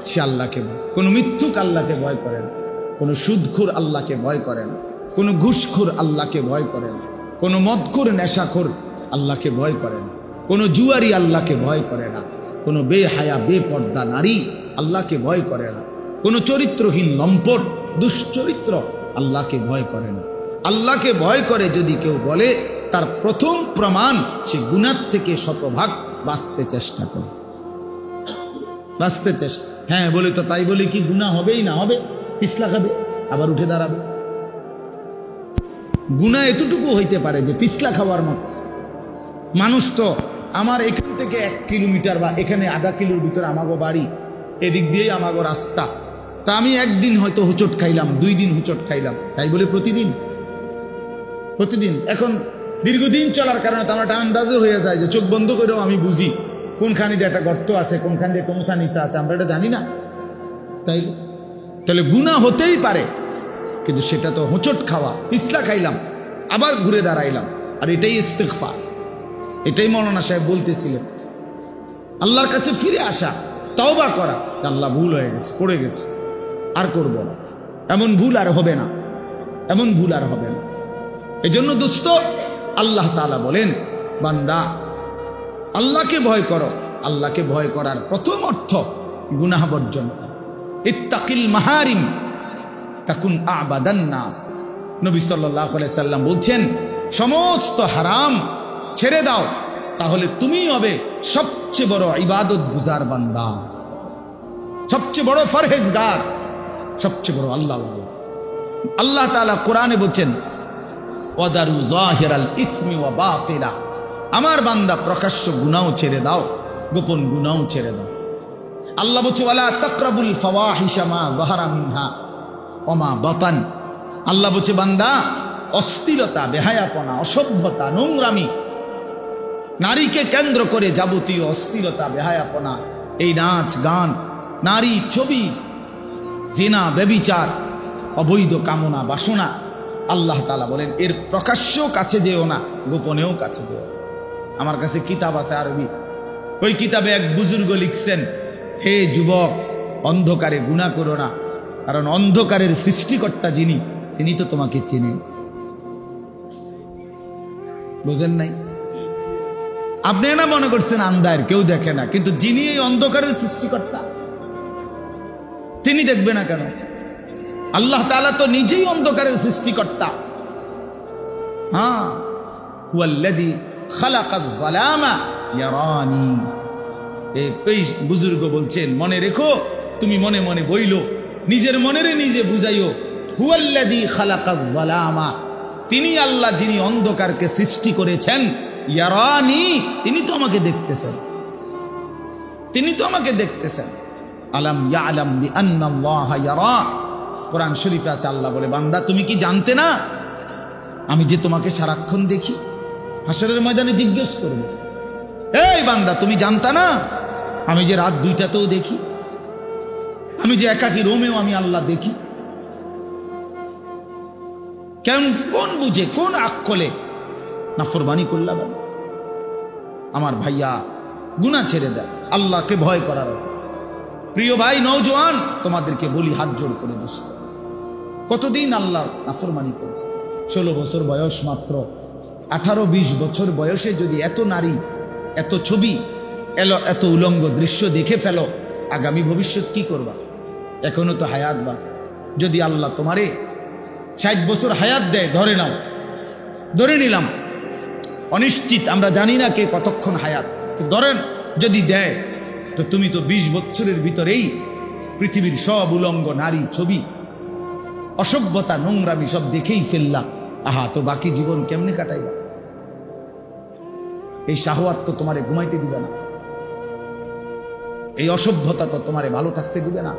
সে আল্লাহকে ভয়, কোনো মিথ্যুক আল্লাহকে ভয় করে না, কোনো সুদখোর আল্লাহকে ভয় করে না, কোনো ঘুষখোর আল্লাহকে ভয় করে না, কোনো মদখোর নেশাখোর আল্লাহকে ভয় করে না, কোনো জুয়ারি আল্লাহকে ভয় করে না, কোনো বেহায়া বেপর্দা নারী আল্লাহকে ভয় করে না, কোনো চরিত্রহীন লম্পট দুশ্চরিত্র আল্লাহকে ভয় করে না। আল্লাহকে ভয় করে যদি কেউ বলে, তার প্রথম প্রমাণ সে গুনাহ থেকে শতভাগ বাঁচতে চেষ্টা করে, বাঁচতে চেষ্টা। হ্যাঁ বলে তো তাই বলে কি গুনাহ হবেই না? হবে, পিছলা খাবে, আবার উঠে দাঁড়াবে। গুনাহ এতটুকু হইতে পারে যে পিছলা খাওয়ার মতো। মানুষ তো আমার এখান থেকে 1 কিলোমিটার বা এখানে আধা কিলোর ভিতরে আমাগো বাড়ি, এদিক দিয়েই আমাগো রাস্তা। তা আমি একদিন হয়তো হুচট খাইলাম, 2 দিন হুচট খাইলাম, তাই বলে প্রতিদিন? প্রতিদিন। এখন দীর্ঘদিন চলার কারণে তো আমার একটা আন্দাজও হয়ে যায় যে চোখ বন্ধ করেও আমি বুঝি কোনখানে দিয়ে একটা গর্ত আছে, কোনখান দিয়ে তোমসা নিচা আছে, আমরা এটা জানি না। তাই তাহলে গুনাহ হতেই পারে, কিন্তু সেটা তো হোঁচট খাওয়া, পিছলা খাইলাম আবার ঘুরে দাঁড়াইলাম। আর এটাই ইস্তিগফার, এটাই মৌলানা সাহেব বলতেছিলেন। আল্লাহর কাছে ফিরে আসা, তওবা করা, আল্লাহ ভুল হয়ে গেছে, পড়ে গেছে, আর করব না, এমন ভুল আর হবে না, এমন ভুল আর হবে না। এজন্য দোস্ত আল্লাহ তাআলা বলেন, বান্দা আল্লাহকে ভয় করো। আল্লাহকে ভয় করার প্রথম অর্থ গুনাহ বর্জন। ইত্তাকিল মাহারিম তাকুন আবাদান নাস। নবী সাল্লাল্লাহু আলাইহি সাল্লাম বলছেন, সমস্ত হারাম ছেড়ে দাও, তাহলে তুমি হবে সবচেয়ে বড় ইবাদত গুজার বান্দা, সবচেয়ে বড় ফরহেজগার, সবচেয়ে বড় আল্লাহওয়ালা। আল্লাহ তাআলা কোরআনে বলছেন, ওয়াদারু যাহিরাল ইসমি ওয়া বাতিলা। আমার বান্দা প্রকাশ্য গুনাহ ছেড়ে দাও, গোপন গুনাহ ছেড়ে দাও। আল্লাহ বলছে, ওয়ালা তাকরাবুল ফাওয়াহিশা মা যাহারা মিনহা ওয়া মা বাতান। আল্লাহ বলছে, বান্দা অশ্লীলতা, বেহায়াপনা, অসভ্যতা, নোংরামি, নারীকে কেন্দ্র করে যাবতীয় অশ্লীলতা, বেহায়াপনা, এই নাচ গান, নারী ছবি, জিনা, ব্যভিচার, অবৈধ কামনা বাসনা, আল্লাহ তাআলা বলেন এর প্রকাশ্য কাছে যেও না, গোপনেও কাছে যেও। আমার কাছে কিতাব আছে আরবি, ওই কিতাবে এক বুজুর্গ লিখছেন, হে যুবক, অন্ধকারে গুনাহ করো না, কারণ অন্ধকারের সৃষ্টিকর্তা যিনি, তিনি তো তোমাকে চেনেন। বুঝেন নাই? আপনি না মনে করছেন আন্ধার, কেউ দেখে না, কিন্তু যিনি এই অন্ধকারের সৃষ্টিকর্তা, তিনি দেখবে না কেন? আল্লাহ তাআলা তো নিজেই অন্ধকারের সৃষ্টিকর্তা। হ্যাঁ, হুয়াল্লাযী খালাকাজ যালামা ইয়ারানি। এই বুজুর্গ বলছেন, মনে রেখো, তুমি মনে মনে বইলো, নিজের মনেরে নিজে বুঝাইও, হুয়াল্লাযী খালাকাজ যালামা, তিনি আল্লাহ যিনি অন্ধকারকে সৃষ্টি করেছেন, ইয়ারানি, তিনি তো আমাকে দেখতেছেন, তিনি তো আমাকে দেখতেছেন। আলাম ইয়ালাম বিআন্নাল্লাহা ইয়ারা। কোরআন শরীফে আছে, আল্লাহ বলে, বান্দা তুমি কি জানতে না আমি যে তোমাকে সারাক্ষণ দেখি? হাসরের ময়দানে জিজ্ঞেস করবে, এই বান্দা তুমি জানতা না আমি যে রাত 2টাতেও দেখি, আমি যে একাকী রোমেও আমি আল্লাহ দেখি? কেন, কোন বুঝে, কোন আকলে নাফরমানি করলাম? আমার ভাইয়া, গুনাহ ছেড়ে দেয়, আল্লাহকে ভয় করার। প্রিয় ভাই নওজোয়ান, তোমাদেরকে বলি হাত জোড় করে, দোস্ত, কতদিন আল্লাহ নাফরমানি করবে? 16 বছর বয়স মাত্র, 18-20 বছর বয়সে যদি এত নারী, এত ছবি, এত উলঙ্গ দৃশ্য দেখে ফেলো, আগামী ভবিষ্যৎ কি করবা? এখনো তো হায়াত বা, যদি আল্লাহ তোমারে 60 বছর হায়াত দেয়, ধরে নাও, ধরে নিলাম, অনিশ্চিত, আমরা জানি না কে কতক্ষণ হায়াত, ধরেন যদি দেয়, তো তুমি তো 20 বছরের ভিতরেই পৃথিবীর সব উলঙ্গ নারী, ছবি, অসভ্যতা, নোংরামি সব দেখেই ফেললা। আহা, তো বাকি জীবন কেমনে কাটাইবা? এই শাহওয়াত তো তোমারে ঘুমাইতে দিবে না, এই অসভ্যতা তো তোমারে ভালো থাকতে দিবে না।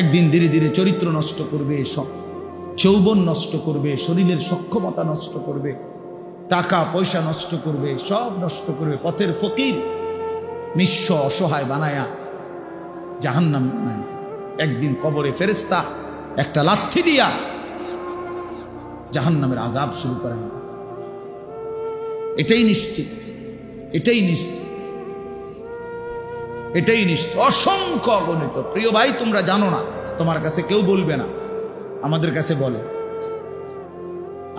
একদিন ধীরে ধীরে চরিত্র নষ্ট করবে, যৌবন নষ্ট করবে, শরীরের সক্ষমতা নষ্ট করবে, টাকা পয়সা নষ্ট করবে, সব নষ্ট করবে। পথের ফকির, নিঃস্ব অসহায় বানায়া জাহান্নামী বানায়। একদিন কবরে ফেরেশতা একটা লাথি দিয়া জাহান্নামের আযাব শুরু করা হবে। এটাই নিশ্চিত, এটাই নিশ্চিত। এটাই নিশ্চিত, অসংখ্য অগণিত। প্রিয় ভাই, তোমরা জানো না, তোমার কাছে কেউ বলবে না, আমাদের কাছে বলে।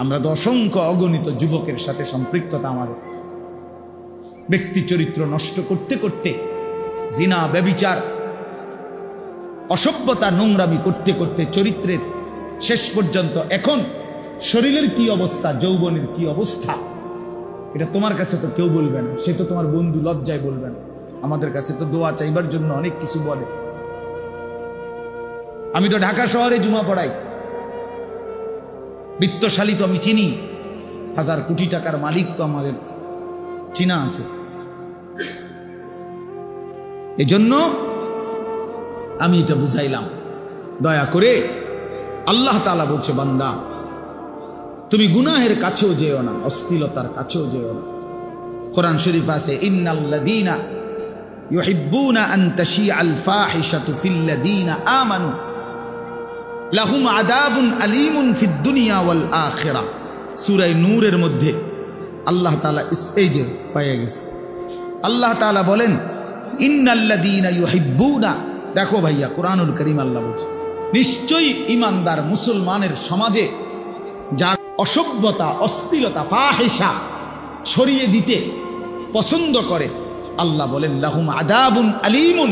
আমরা তো অসংখ্য অগণিত যুবকের সাথে সম্পৃক্ততা আমাদের, ব্যক্তি চরিত্র নষ্ট করতে করতে, জিনা ব্যভিচার অসভ্যতা নোংরামি করতে করতে চরিত্রের শেষ পর্যন্ত এখন শরীরের কি অবস্থা, যৌবনের কি অবস্থা, এটা তোমার কাছে তো কেউ বলবে না। সে তো তোমার বন্ধু, লজ্জায় বলবে না। আমাদের কাছে তো দোয়া চাইবার জন্য অনেক কিছু বলে। আমি তো ঢাকা শহরে জুমা পড়াই, বিত্তশালী তো আমি চিনি, 1000 কোটি টাকার মালিক তো আমাদের চিনা আছে। এজন্য আমি এটা বুঝাইলাম, দয়া করে। আল্লাহ তাআলা বলছে, বান্দা তুমি গুনাহের কাছেও যেও না, অশ্লীলতার কাছেও যেও না। কোরআন শরীফ আছে, ইন্নাল্লাযীনা ইউহিব্বুনা আন তাশিআল ফাহিশাতু ফিল্লাযীনা আমানু লাহুম আযাবুন আলীমুন ফিদ দুনিয়া ওয়াল আখিরাহ। সূরা নূরের মধ্যে আল্লাহ তাআলা এই যে পাইয়া গেছে, আল্লাহ তাআলা বলেন ইন্নাল্লাযীনা ইউহিব্বুনা। দেখো ভাইয়া, কোরআনুল কারীম আল্লাহ বলছে, নিশ্চয়ই ঈমানদার মুসলমানের সমাজে যার অসভ্যতা, অশ্লীলতা, ফাহিশা ছড়িয়ে দিতে পছন্দ করে, আল্লাহ বলেন লাহুম আযাবুন আলীমুন,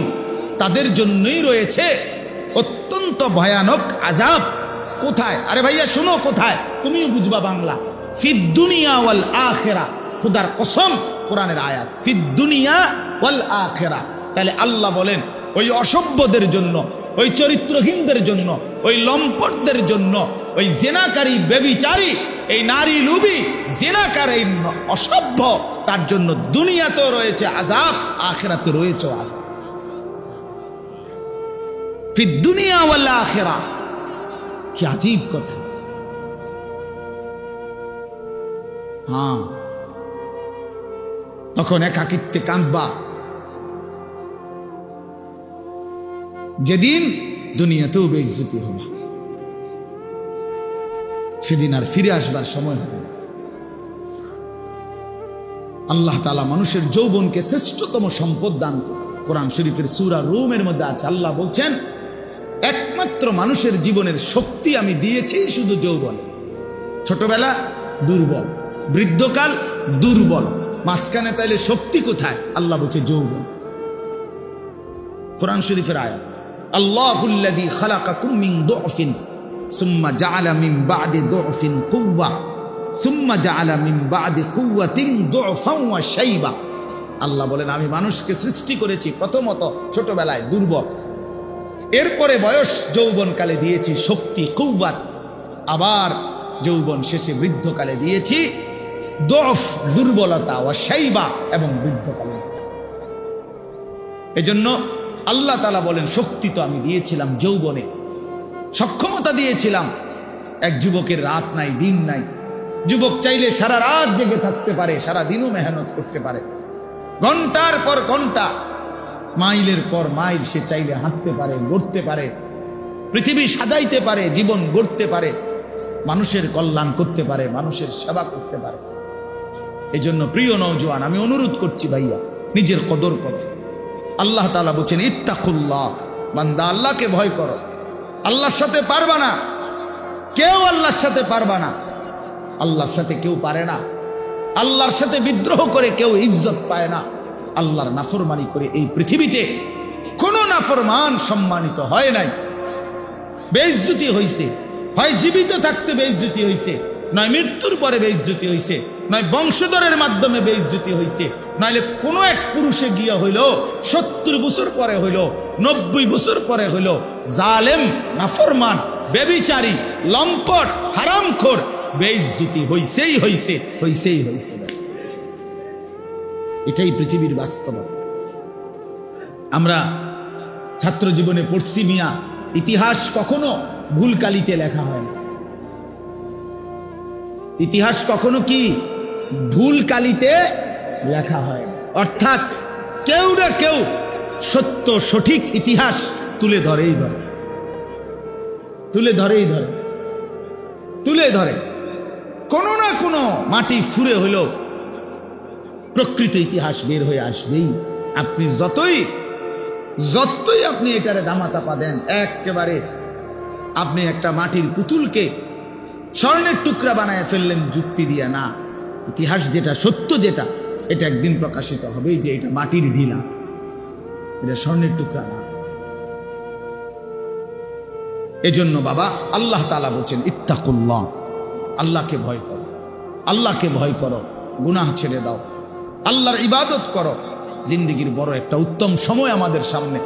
তাদের জন্যই রয়েছে অত্যন্ত ভয়ানক আযাব। কোথায়? আরে ভাইয়া শোনো, কোথায়? তুমিও বুঝবা বাংলা। ফিদ দুনিয়া ওয়াল আখিরা, খোদার কসম, কোরআনের আয়াত, ফিদ দুনিয়া ওয়াল আখিরা। তাহলে আল্লাহ বলেন ওই অসভ্যদের জন্য, ওই চরিত্রহীনদের জন্য, ওই লম্পটদের জন্য, ওই জেনাকারী, ব্যভিচারী, এই নারী লুবি, জেনাকার, এই অসভ্য, তার জন্য দুনিয়াতেও রয়েছে আযাব, আখিরাতে রয়েছে আযাব। ফিদ দুনিয়া ওয়াল আখিরা, কি আজীব কথা। হ্যাঁ, তখন একাকিত্বে কাঁদবা, যেদিন দুনিয়াতেও বেইজ্জতি হবে, সেদিন আর ফিরে আসবার সময় হবে না। আল্লাহ তাআলা মানুষের যৌবনকে শ্রেষ্ঠতম সম্পদ দান করেছে। কোরআন শরীফের সূরা রুমের মধ্যে আছে, আল্লাহ বলছেন একমাত্র মানুষের জীবনের শক্তি আমি দিয়েছি শুধু যৌবন। ছোটবেলা দুর্বল, বৃদ্ধকাল দুর্বল, মাঝখানে তাইলে শক্তি কোথায়? আল্লাহ বলছে যৌবন। কোরআন শরীফের আয়াত, আল্লাহুল্লাযী খালাকাকুম মিন দুফিন সুম্মা জাআলা মিন বা'দি দুফিন কুওয়া সুম্মা জাআলা মিন বা'দি কুওয়াতিন দুফান ওয়া শাইবা। আল্লাহ বলেন আমি মানুষকে সৃষ্টি করেছি প্রথমত ছোটবেলায় দুর্বল, এরপরে বয়স যৌবনকালে দিয়েছি শক্তি, কুওয়াত, আবার যৌবন শেষে বৃদ্ধকালে দিয়েছি দুফ, দুর্বলতা, ওয়া শাইবা, এবং বৃদ্ধকালে। এজন্য আল্লাহ তাআলা বলেন শক্তি তো আমি দিয়েছিলাম যৌবনে, সক্ষমতা দিয়েছিলাম। এক যুবকের রাত নাই, দিন নাই। যুবক চাইলে সারা রাত জেগে থাকতে পারে, সারা দিনও মেহনত করতে পারে, ঘন্টার পর ঘন্টা, মাইলের পর মাইল সে চাইলে হাঁটতে পারে, গড়তে পারে, পৃথিবী সাজাইতে পারে, জীবন গড়তে পারে, মানুষের কল্যাণ করতে পারে, মানুষের সেবা করতে পারে। এই জন্য প্রিয় নওজোয়ান, আমি অনুরোধ করছি ভাইয়া, নিজের কদর করো। আল্লাহ তাআলা বলছেন ইত্তাকুল্লাহ, বান্দা আল্লাহকে ভয় করো। আল্লাহর সাথে পারবা না, কেউ আল্লাহর সাথে পারবা না, আল্লাহর সাথে কেউ পারে না। আল্লাহর সাথে বিদ্রোহ করে কেউ ইজ্জত পায় না। আল্লাহর নাফরমানি করে এই পৃথিবীতে কোন নাফরমান সম্মানিত হয় নাই। বেইজ্জতি হইছে, হয় জীবিত থাকতে বেইজ্জতি হইছে, নয় মৃত্যুর পরে বেইজ্জতি হইছে, নয় বংশধরের মাধ্যমে বেইজ্জতি হইছে, নাইলে কোনো এক পুরুষে গিয়া হইল 70 বছর পরে হইল, 90 বছর পরে হইল, জালেম, নাফরমান, ব্যভিচারী, লম্পট, হারামখোর, বেইজ্জতি হইছেই হইছে, হইছেই হইছে। এটাই পৃথিবীর বাস্তবতা। আমরা ছাত্র জীবনে পড়ছি মিয়া, ইতিহাস কখনো ভুল কালিতে লেখা হয় না। ইতিহাস কখনো কি ভুল কালিতে লেখা হয় না। অর্থাৎ কেউ না কেউ সত্য সঠিক ইতিহাস তুলে ধরেই ধরে, তুলে ধরেই ধরে, তুলে ধরে। কোনো না কোনো মাটি ফুরে হলেও প্রকৃত ইতিহাস বের হয়ে আসবেই। আপনি যতই যতই আপনি এটারে দামা চাপা দেন, একেবারে আপনি একটা মাটির পুতুলকে স্বর্ণের টুকরা বানায় ফেললেন যুক্তি দিয়া। না, ইতিহাস যেটা, সত্য যেটা, এটা একদিন প্রকাশিত হবেই যে এটা মাটির ঢিলা, এটা স্বর্ণের টুকরা না। এজন্য বাবা আল্লাহ তাআলা বলছেন ইত্তাকুল্লাহ, আল্লাহকে ভয় করো, আল্লাহকে ভয় করো, গুনাহ ছেড়ে দাও, আল্লাহর ইবাদত করো। জিন্দেগির বড় একটা উত্তম সময় আমাদের সামনে,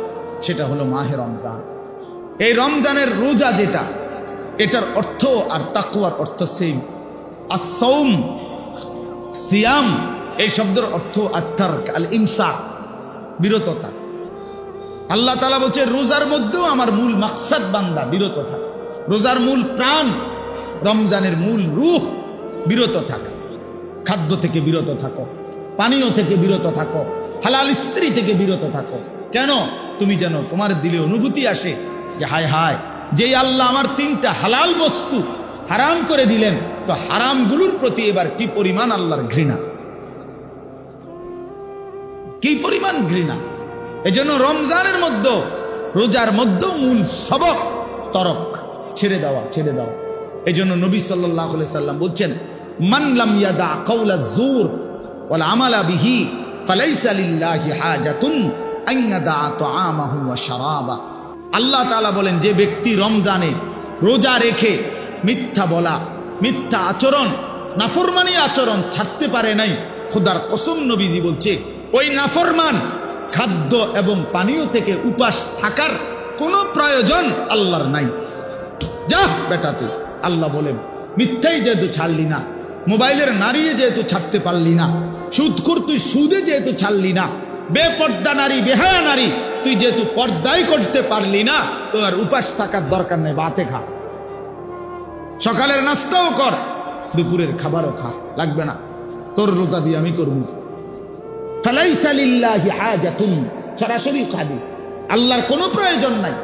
সেটা হলো মাহে রমজান। এই রমজানের রোজা যেটা, এটার অর্থ আর তাকওয়ার অর্থ সেম। as-সাওম, সিয়াম, এই শব্দের অর্থ আত-তারক, আল-ইমসাক, বিরততা। আল্লাহ তাআলা বলছে রোজার মধ্যেও আমার মূল মাকসাদ বান্দা বিরত থাকা। রোজার মূল প্রাণ, রমজানের মূল রূহ বিরত থাকা। খাদ্য থেকে বিরত থাকো, পানীয় থেকে বিরত থাকো, হালাল স্ত্রী থেকে বিরত থাকো। কেন? তুমি যেন তোমার দিলে অনুভূতি আসে যে হায় হায়, যেই আল্লাহ আমার 3টা হালাল বস্তু হারাম করে দিলেন, তো হারামগুলোর প্রতি এবার কি পরিমাণ আল্লাহর ঘৃণা, কি পরিমাণ ঘৃণা। এজন্য রমজানের মধ্যে, রোজার মধ্যে মূল সবক তরক, ছেড়ে দেওয়া, ছেড়ে দেওয়া। এজন্য নবী সাল্লাল্লাহু আলাইহি সাল্লাম বলছেন মান লাম ইয়াদা কাওলা যুর ওয়াল আমালা বিহি ফালাইসা লিল্লাহি হাজাতুন আন ইয়াদা তাআমাহু ওয়া শারাবা। আল্লাহ তাআলা বলেন যে ব্যক্তি রমজানে রোজা রেখে মিথ্যা বলা, মিথ্যা আচরণ, নাফরমানি আচরণ ছাড়তে পারে নাই, খোদার কসম নবীজি বলছে ওই নাফরমান খাদ্য এবং পানীয় থেকে উপাস থাকার কোনো প্রয়োজন আল্লাহর নাই। যা বেটা তুই, আল্লাহ বলেন মিথ্যাই যেহেতু ছাড়লি না, মোবাইলের নারী যেহেতু ছাড়তে পারলি না, সুদখোর তুই সুদে যেহেতু ছাড়লি না, বেপর্দা নারী, বেহায়া নারী তুই যেহেতু পর্দাই করতে পারলি না, তো আর উপাস থাকার দরকার নেই, বাতে খা, সকালের নাস্তাও কর, দুপুরের খাবারও খা, লাগবে না, তোর রোজা দিয়ে আমি করব। ফালাইসা লিল্লাহি হাজাতুন, সরাসরি হাদিস, আল্লাহর কোনো প্রয়োজন নাই।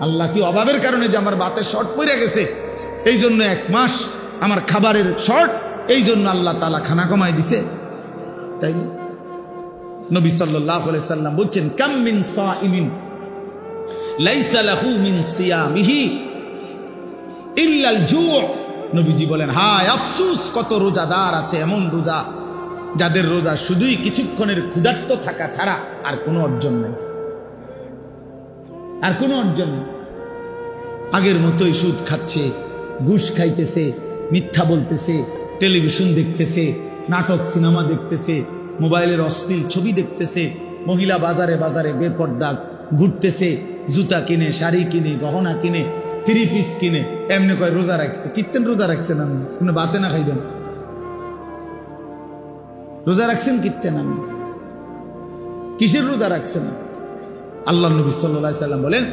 আল্লাহ কি অভাবের কারণে যে আমার বাতের শর্ট পড়ে গেছে, এই জন্য 1 মাস আমার খাবারের শর্ট, এই জন্য আল্লাহ তাআলা খানা কমাই দিছে? তাই না? নবী সাল্লাল্লাহু আলাইহি সাল্লাম বলছেন কাম মিন সাইমিন লাইসা লাহু মিন সিয়ামিহি ইল্লাল জু'। নবীজি বলেন হায় আফসোস, কত রোজাদার আছে এমন রোজা যাদের রোজা শুধুই কিছুক্ষণের ক্ষুধার্ত থাকা ছাড়া আর কোনো অর্জন নেই, আর কোনো অর্জন নেই। আগের মতোই সুদ খাচ্ছে, ঘুষ খাইতেছে, মিথ্যা বলতেছে, টেলিভিশন দেখতেছে, নাটক সিনেমা দেখতেছে, মোবাইলের অশ্লীল ছবি দেখতেছে, মহিলা বাজারে বাজারে বেপর্দা ঘুরতেছে, জুতা কিনে, শাড়ি কিনে, গহনা কিনে, 3 পিস কিনে, এমনি কয় রোজা রাখছে। কীর্তেন রোজা রাখছেন? আমি কোনো বাতে না খাইবেন, রোজা রাখছেন কীর্তেন? আমি কিসের রোজা রাখছেন? আল্লাহ নবী সাল্লাল্লাহু আলাইহি সাল্লাম বলেন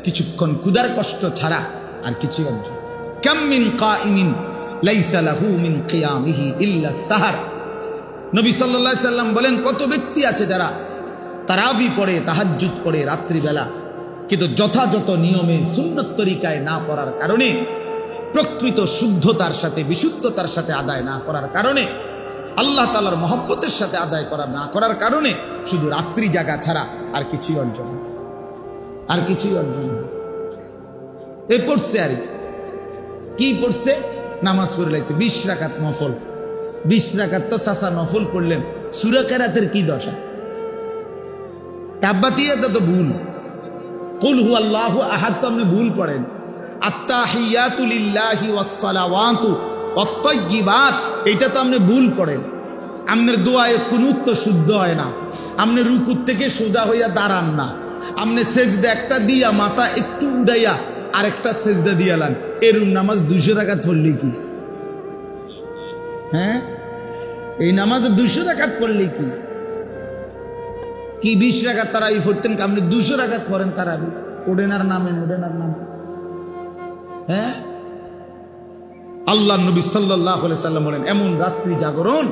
কিছুক্ষণ ক্ষুধার কষ্ট ছাড়া আর কিছু অর্জন। কাম মিন কাইমিন লাইসা লাহু মিন কিয়ামিহি ইল্লা সাহার। নবী সাল্লাল্লাহু আলাইহি সাল্লাম বলেন কত ব্যক্তি আছে যারা তারাবি পড়ে, তাহাজ্জুদ পড়ে রাত্রিবেলা, কিন্তু যথাযথ নিয়মে সুন্নত তরিকায় না পড়ার কারণে, প্রকৃত শুদ্ধতার সাথে, বিশুদ্ধতার সাথে আদায় না করার কারণে, আল্লাহ তাআলার মহব্বতের সাথে আদায় করা না করার কারণে শুধু রাত্রি জাগা ছাড়া আর কিছুই অর্জন, আর কিছুই অর্জন। এ পড়ছে আর কি পড়ছে? নামাজ পড়ে লাইছে 20 রাকাত নফল। 20 রাকাত তো চাচা নফল পড়লেন, সূরা কেরাতের কি দশা? তাব্বাতিয়াত তো ভুল, কুল হুয়াল্লাহু আহাদ তো আপনি ভুল পড়েন, আত্তাহিয়াতু লিল্লাহি ওয়াস সালাওয়াতু ওয়াত তাইয়্যিবাত এটা তো আপনি ভুল পড়েন। আপনার দোয়ায়ে কুনুত তো শুদ্ধ হয় না, আপনি রুকুর থেকে সোজা হইয়া দাঁড়ান না, আপনি সেজদা একটা দিয়া মাথা একটু উড়াইয়া আরেকটা সেজদা দিয়ালান, এরকম নামাজ 200 রাকাত পড়লে কি? হ্যাঁ, এই নামাজে 200 রাকাত পড়লে কি? কি 20 রাকাত তারাবি পড়তেন, আপনি 200 রাকাত পড়েন তারাবি, ওডেনার নামে, ওডেনার নামে। হ্যাঁ, আল্লাহ নবী সাল্লাল্লাহু আলাইহি সাল্লাম বলেন এমন রাত্রি জাগরণ,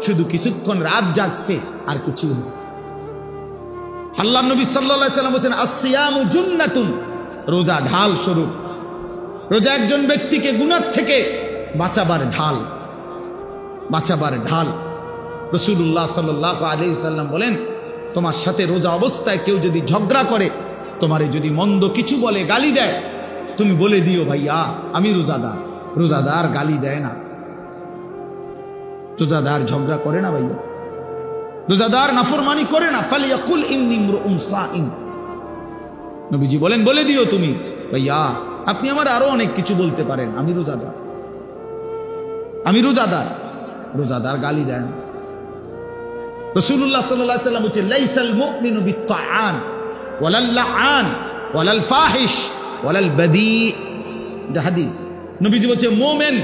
শুধু কিছুক্ষণ রাত জাগছে আর কিছু হচ্ছে। আল্লাহ নবী সাল্লাল্লাহু আলাইহি সাল্লাম বলেন আসসিয়ামু জুন্নাতুন, রোজা ঢাল স্বরূপ। রোজা একজন ব্যক্তিকে গুনাহ থেকে বাঁচাবার ঢাল, বাঁচাবার ঢাল। রাসূলুল্লাহ সাল্লাল্লাহু আলাইহি সাল্লাম বলেন তোমার সাথে রোজা অবস্থায় কেউ যদি ঝগড়া করে, তোমারে যদি মন্দ কিছু বলে, গালি দেয়, তুমি বলে দিও ভাইয়া আমি রোজাদার। রোজাদার গালি দেয় না, রোজাদার ঝগড়া করে না ভাইয়া, রোজাদার নাফরমানি করে না। ফালিয়াকুল ইন্নী ইমরুউন সাইম, নবীজি বলেন বলে দিও তুমি ভাইয়া আপনি আমার আরো অনেক কিছু বলতে পারেন, আমি রোজাদার, আমি রোজাদার। রোজাদার গালি দেন। রাসূলুল্লাহ সাল্লাল্লাহু আলাইহি ওয়াসাল্লাম বলেন লাইসাল মুমিনু বিত্তাআন ওয়ালাল লাআন ওয়ালাল ফাহিশ ওয়ালাল বাদী, এটা হাদিস। নবীজি বলেন মুমিন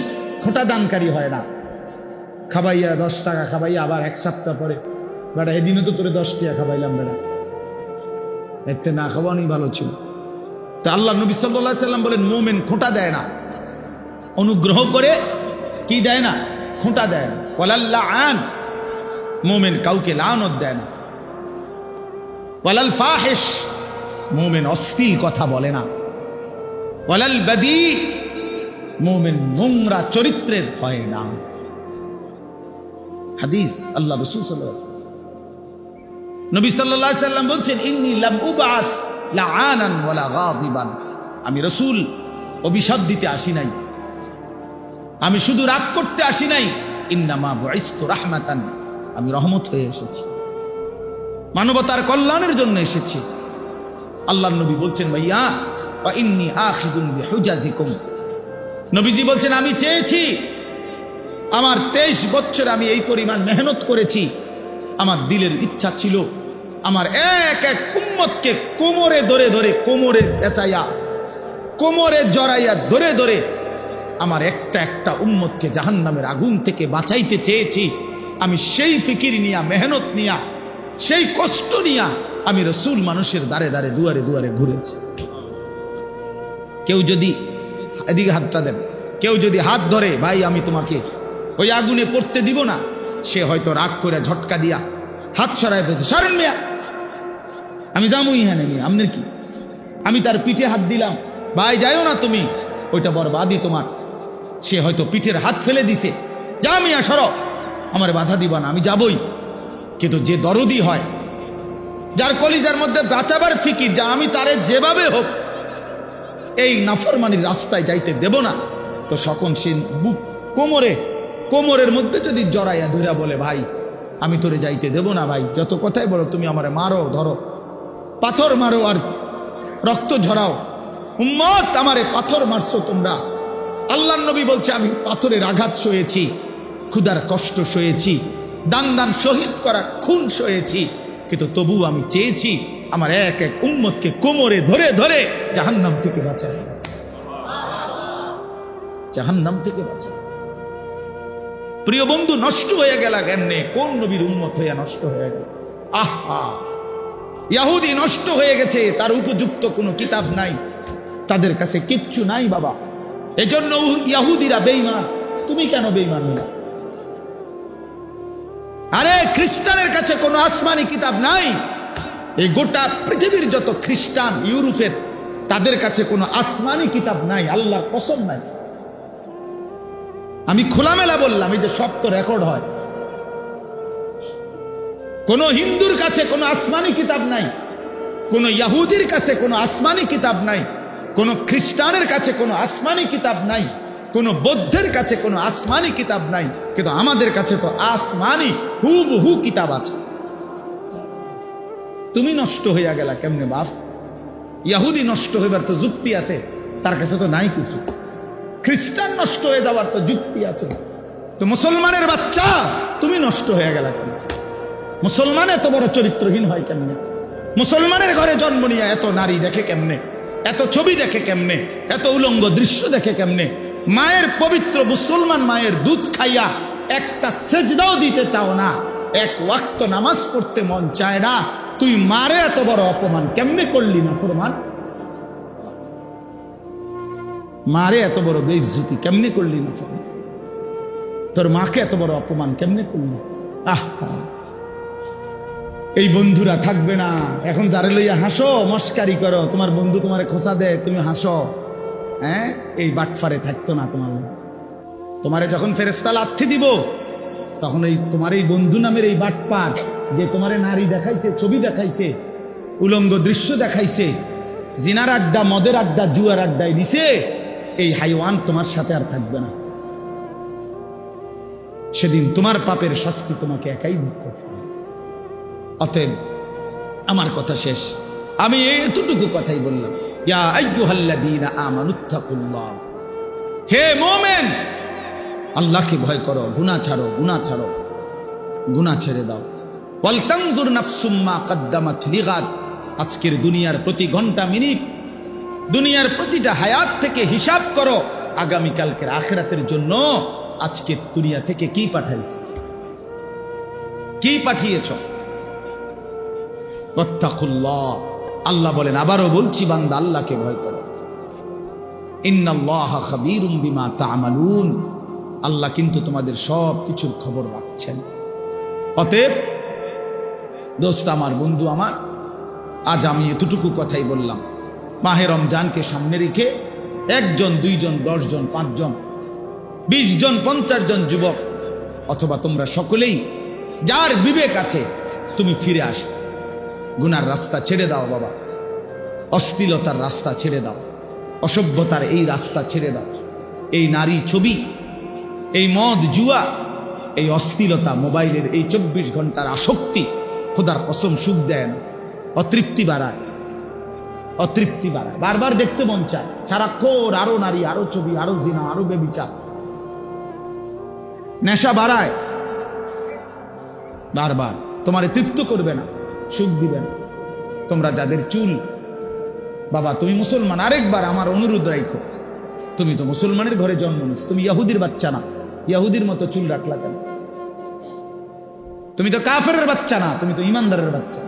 খোঁটা দানকারী হয় না। খাবাইয়া 10 টাকা খাবাইয়া আবার এক সপ্তাহ পরে বেটা এদিনও তো তোরে 10 টাকা খাবাইলাম বেটা, এতে না খাওয়ানি ভালো ছিল। তা আল্লাহ নবী সাল্লাল্লাহু আলাইহি ওয়াসাল্লাম বলেন মুমিন খোঁটা দেয় না, অনুগ্রহ করে কি দেয় না, খোঁটা দেয় না। ওয়ালাল লাআন, মুমিন কাউকে লানত দেয় না। ওয়ালাল ফাহিশ, মুমিন অশ্লীল কথা বলে না। ওয়ালাল বাদী, মুমিন নোংরা চরিত্রের হয় না। হাদিস আল্লাহ রাসূল সাল্লাল্লাহু আলাইহি ওয়াসাল্লাম, নবী সাল্লাল্লাহু আলাইহি ওয়াসাল্লাম বলছেন ইন্নী লাম উবআস লাআনান ওয়ালা গাদিবান, আমি রাসূল অভিশাপ দিতে আসি নাই, আমি শুধু রাগ করতে আসি নাই। ইন্নামা বুইসতু রাহমাতান, আমি রহমত হয়ে এসেছি, মানবতার কল্যাণের জন্য এসেছি। আল্লাহর নবী বলছেন ভাইয়া ওয়া ইন্নী আখিযুন বিহুজাজিকুম, নবীজি বলছেন আমি চেয়েছি, আমার 23 বছর আমি এই পরিমাণ মেহনত করেছি, আমার দিলের ইচ্ছা ছিল আমার এক এক উম্মতকে কোমরে ধরে ধরে, কোমরে পেঁচাইয়া, কোমরে জড়াইয়া ধরে ধরে আমার একটা একটা উম্মতকে জাহান্নামের আগুন থেকে বাঁচাইতে চেয়েছি। আমি সেই ফিকির নিয়া, মেহনত নিয়া, সেই কষ্ট নিয়া আমি রাসূল মানুষের দ্বারে দ্বারে দুয়ারে দুয়ারে ঘুরেছি। কেউ যদি এদিকে হাতটা দেন, কেউ যদি হাত ধরে ভাই আমি তোমাকে ওই আগুনে পড়তে দিব না, সে হয়তো রাগ করে ঝটকা দিয়া হাত সরাই ফেলছে, সরেন মিয়া আমি যাবো ইহানে মিয়া, আপনার কি? আমি তার পিঠে হাত দিলাম, ভাই যাইও না তুমি, ওইটা বরবাদি তোমার। সে হয়তো পিঠের হাত ফেলে দিছে, যা মিয়া সরো, আমার বাধা দিবা না, আমি যাবই। কিন্তু যে দরদি হয়, যার কলিজার মধ্যে বাঁচাবার ফিকির, যা আমি তারে যেভাবে হোক এই নাফরমানির রাস্তায় যাইতে দেব না, তো সকল সে বুক কোমরে, কোমরের মধ্যে যদি জড়াইয়া ধরা বলে ভাই আমি তোরে যাইতে দেব না, ভাই যত কথাই বলো তুমি আমারে মারো, ধরো, পাথর মারো আর রক্ত ঝরাও, উম্মত আমারে পাথর মারছো তোমরা। আল্লাহর নবী বলছে আমি পাথরের আঘাত সয়েছি, ক্ষুধার কষ্ট সয়েছি, দান দান শহীদ করা খুন সয়েছি, কিন্তু তবু আমি চেয়েছি আমার এক এক উম্মতকে কোমরে ধরে ধরে জাহান্নাম থেকে বাঁচায়, জাহান্নাম থেকে বাঁচায়। প্রিয় বন্ধু, নষ্ট হয়ে গেল কেমনে? কোন নবীর উম্মত হইয়া নষ্ট হয়ে গেল? আহা, ইহুদি নষ্ট হয়ে গেছে, তার উপযুক্ত কোনো কিতাব নাই, তাদের কাছে কিচ্ছু নাই বাবা। এজন্য ইহুদিরা বেঈমান। তুমি কেন বেঈমান হইলা? আরে খ্রিস্টানের কাছে কোনো আসমানি কিতাব নাই। এই গোটা পৃথিবীর যত খ্রিস্টান ইউরোপের, তাদের কাছে কোনো আসমানি কিতাব নাই, আল্লাহর কসম নাই। আমি খোলামেলা বললাম, এই যে সব তো রেকর্ড হয়। কোন হিন্দুর কাছে কোনো আসমানি কিতাব নাই, কোন ইহুদির কাছে কোনো আসমানি কিতাব নাই, কোন খ্রিস্টানের কাছে কোনো আসমানি কিতাব নাই, কোন বৌদ্ধের কাছে কোনো আসমানি কিতাব নাই, কিন্তু আমাদের কাছে তো আসমানি হুবহু কিতাব আছে। তুমি নষ্ট হইয়া গেলা কেমনে বাপ? ইহুদি নষ্ট হইবার তো যুক্তি আছে, তার কাছে তো নাই কিছু। খ্রিস্টান নষ্ট হয়ে যাওয়ার তো যুক্তি আছে, তো মুসলমানের বাচ্চা তুমি নষ্ট হয়ে গেলা কেন? মুসলমান এত বড় চরিত্রহীন হয় কেমনে? মুসলমানের ঘরে জন্ম নিয়ে এত নারী দেখে কেমনে, এত ছবি দেখে কেমনে, এত উলঙ্গ দৃশ্য দেখে কেমনে? মায়ের পবিত্র মুসলমান মায়ের দুধ খাইয়া একটা সেজদাও দিতে চাও না, এক ওয়াক্ত নামাজ পড়তে মন চায় না, তুই মারে এত বড় অপমান কেমনে করলি না ফরমান? মারে এত বড় বেইজ্জতি কেমনে করলি না ফরমান? তোর মাকে এত বড় অপমান কেমনে করলি? আহা, এই বন্ধুরা থাকবে না। এখন যারে লইয়া হাসো, মস্কারি করো, তোমার বন্ধু তোমারে খোঁচা দেয়, তুমি হাসো, হ্যাঁ, এই বাটফারে থাকতো না। তোমারে যখন ফেরেশতা লাথি দিব, তখন এই তোমার এই বন্ধু নামের এই বাটপার যে তোমারে নারী দেখাইছে, ছবি দেখাইছে, উলঙ্গ দৃশ্য দেখাইছে, জিনার আড্ডা, মদের আড্ডা, জুয়ার আড্ডায় দিছে, এই হাইওয়ান তোমার সাথে আর থাকবে না। সেদিন তোমার পাপের শাস্তি তোমাকে একাই ভোগ করতে হবে। অতএব আমার কথা শেষ, আমি এতটুকু কথাই বললাম, ইয়া আইয়ুহাল্লাযীনা আমানুত্তাকুল্লাহ, হে মুমিন, আল্লাহকে ভয় করো, গুনাহ ছাড়ো, গুনাহ ছাড়ো, গুনাহ ছেড়ে দাও। ওয়াল তানজুর নাফসুম মা কদ্দামাত লিগাদ, আজকের দুনিয়ার প্রতি ঘন্টা মিনিট, দুনিয়ার প্রতিটা হায়াত থেকে হিসাব করো আগামীকালকের আখিরাতের জন্য আজকে দুনিয়া থেকে কি পাঠাইছো, কি পাঠিয়েছ। ওয়াত্তাকুল্লাহ, আল্লাহ বলেন, আবারও বলছি বান্দা আল্লাহকে ভয় করো। ইন্নাল্লাহা খাবীরুম বিমা তা'মালুন, আল্লাহ কিন্তু তোমাদের সব কিছুর খবর রাখছেন। অতএব দোস্ত আমার, বন্ধু আমার, আজ আমি এতটুকু কথাই বললাম। মাহে রমজানকে সামনে রেখে 1 জন, 2 জন, 10 জন, 5 জন, 20 জন, 50 জন যুবক অথবা তোমরা সকলেই যার বিবেক আছে, তুমি ফিরে আসো, গুনার রাস্তা ছেড়ে দাও বাবা, অশ্লীলতার রাস্তা ছেড়ে দাও, অসভ্যতার এই রাস্তা ছেড়ে দাও। এই নারী ছবি, এই মদ জুয়া, এই অশ্লীলতা, মোবাইলের এই 24 ঘন্টার আসক্তি খোদার কসম সুখ দেয় না, অতৃপ্তি বাড়ায়, অতৃপ্তি বাড়ায়, বারবার দেখতে মন চায়, সারাক্ষণ আরো নারী, আরো ছবি, আরো জিনা, আরো বেবিচার, নেশা বাড়ায়, বারবার তোমারে তৃপ্ত করবে না, সুখ দিবে না। তোমরা যাদের চুল, বাবা তুমি মুসলমান, আরেকবার আমার অনুরোধ রাখো, তুমি তো মুসলমানের ঘরে জন্ম নিস, তুমি ইহুদির বাচ্চা না, ইহুদির মতো চুল রাখলা কেন? তুমি তো কাফেরের বাচ্চা না, তুমি তো ইমানদারের বাচ্চা।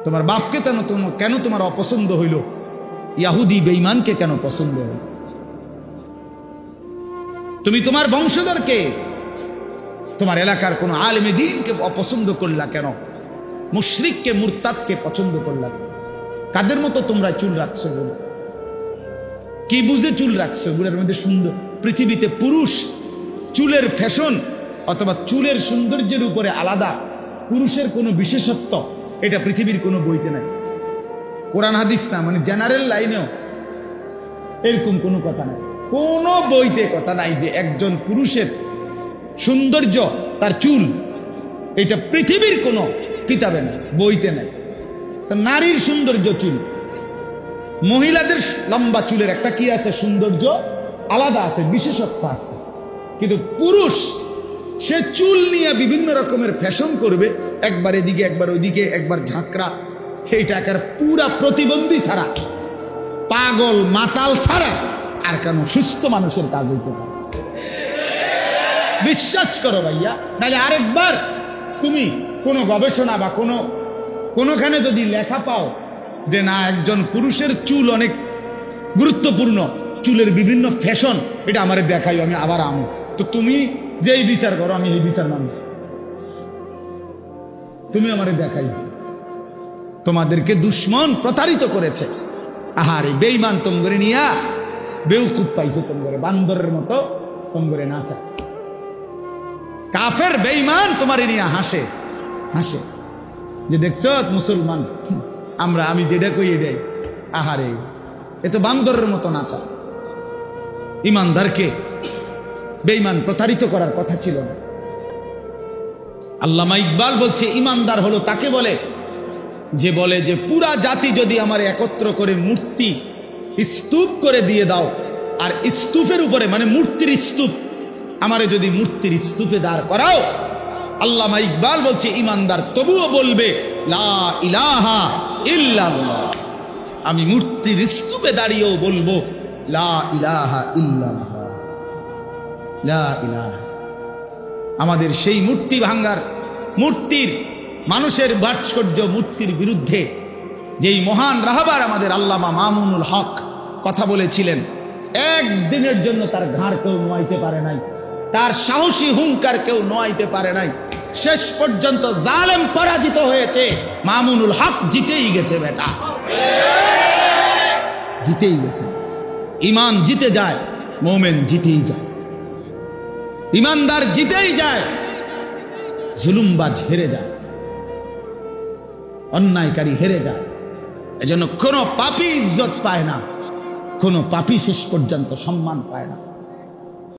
তোমার বাপকে কেন তোমার অপছন্দ হইল? ইহুদি বেঈমানকে কেন পছন্দ হইল? তুমি তোমার বংশধরকে, তোমার এলাকার কোন আলেমে দ্বীনকে অপছন্দ করলা কেন? মুশরিককে, মুরতাদকে পছন্দ করলা কেন? কাদের মতো তোমরা চুল রাখছো? বলো, কি বুঝে চুল রাখছো? গুড়ের মধ্যে সুন্দর, পৃথিবীতে পুরুষ চুলের ফ্যাশন অথবা চুলের সৌন্দর্যের উপরে আলাদা পুরুষের কোনো বিশেষত্ব, এটা পৃথিবীর কোনো বইতে নাই, কোরআন হাদিস না, মানে জেনারেল লাইনেও এরকম কোনো কথা নাই, কোনো বইতে কথা নাই যে একজন পুরুষের সৌন্দর্য তার চুল, এটা পৃথিবীর কোনো কিতাবে নাই, বইতে নাই। তো নারীর সৌন্দর্য চুল, মহিলাদের লম্বা চুলের একটা কি আছে, সৌন্দর্য আলাদা আছে, বিশেষত্ব আছে। কিন্তু পুরুষ সে চুল নিয়ে বিভিন্ন রকমের ফ্যাশন করবে, একবার এদিকে, একবার ওইদিকে, একবার ঝাঁকড়া, সেইটা একার পুরা প্রতিবন্ধী ছাড়া, পাগল মাতাল ছাড়া আর কেন সুস্থ মানুষের কাজ হইতে পারে? বিশ্বাস করো ভাইয়া, নাহলে আরেকবার তুমি কোনো গবেষণা বা কোনোখানে যদি লেখা পাও যে না একজন পুরুষের চুল অনেক গুরুত্বপূর্ণ, চুলের বিভিন্ন ফ্যাশন, এটা আমারে দেখাই, আমি আবার আমো, তো তুমি যেই বিচার করো আমি এই বিচার মানি, তুমি আমারে দেখাই। তোমাদেরকে দুশ্মন প্রতারিত করেছে, আহারে বেঈমান তোমরে নিয়া বেউকুফ পাইছে, তোমরে বান্দরের মতো তোমরে নাচা, কাফের বেঈমান তোমারে নিয়ে হাসে হাসে, যে দেখছো মুসলমান আমরা, আমি যেটা কই এটাই, আহারে এ তো বান্দরের মতো নাচা। ইমানদারকে বেঈমান প্রতারিত করার কথা ছিল না। আল্লামা ইকবাল বলছে, ইমানদার হলো তাকে বলে যে বলে যে পুরা জাতি যদি আমার একত্র করে মূর্তি স্তূপ করে দিয়ে দাও, আর স্তূপের উপরে মানে মূর্তির স্তূপ, আমারে যদি মূর্তির স্তূপে দাঁড় করাও, আল্লামা ইকবাল বলছে ইমানদার তবুও বলবে লা ইলাহা ইল্লাল্লাহ, আমি মূর্তির স্তূপে দাঁড়িয়েও বলবো লা ইলাহা ইল্লাল্লাহ, লা ইলাহা। আমাদের সেই মূর্তি ভাঙ্গার, মূর্তির, মানুষের ভাস্কর্য মূর্তির বিরুদ্ধে যেই মহান রাহবার আমাদের আল্লামা মামুনুল হক কথা বলেছিলেন, একদিনের জন্য তার ঘাড় কেউ নোয়াইতে পারে নাই, তার সাহসী হুঙ্কার কেউ নোয়াইতে পারে নাই, শেষ পর্যন্ত জালেম পরাজিত হয়েছে, মামুনুল হক জিতেই গেছে, বেটা জিতেই গেছে। ইমান জিতে যায়, মোমেন জিতেই যায়, ইমানদার জিতেই যায়। জুলুমবাজ হেরে যায়, অন্যায়কারী হেরে যায়। এজন্য কোনো পাপী ইজ্জত পায় না, কোনো পাপী শেষ পর্যন্ত সম্মান পায় না।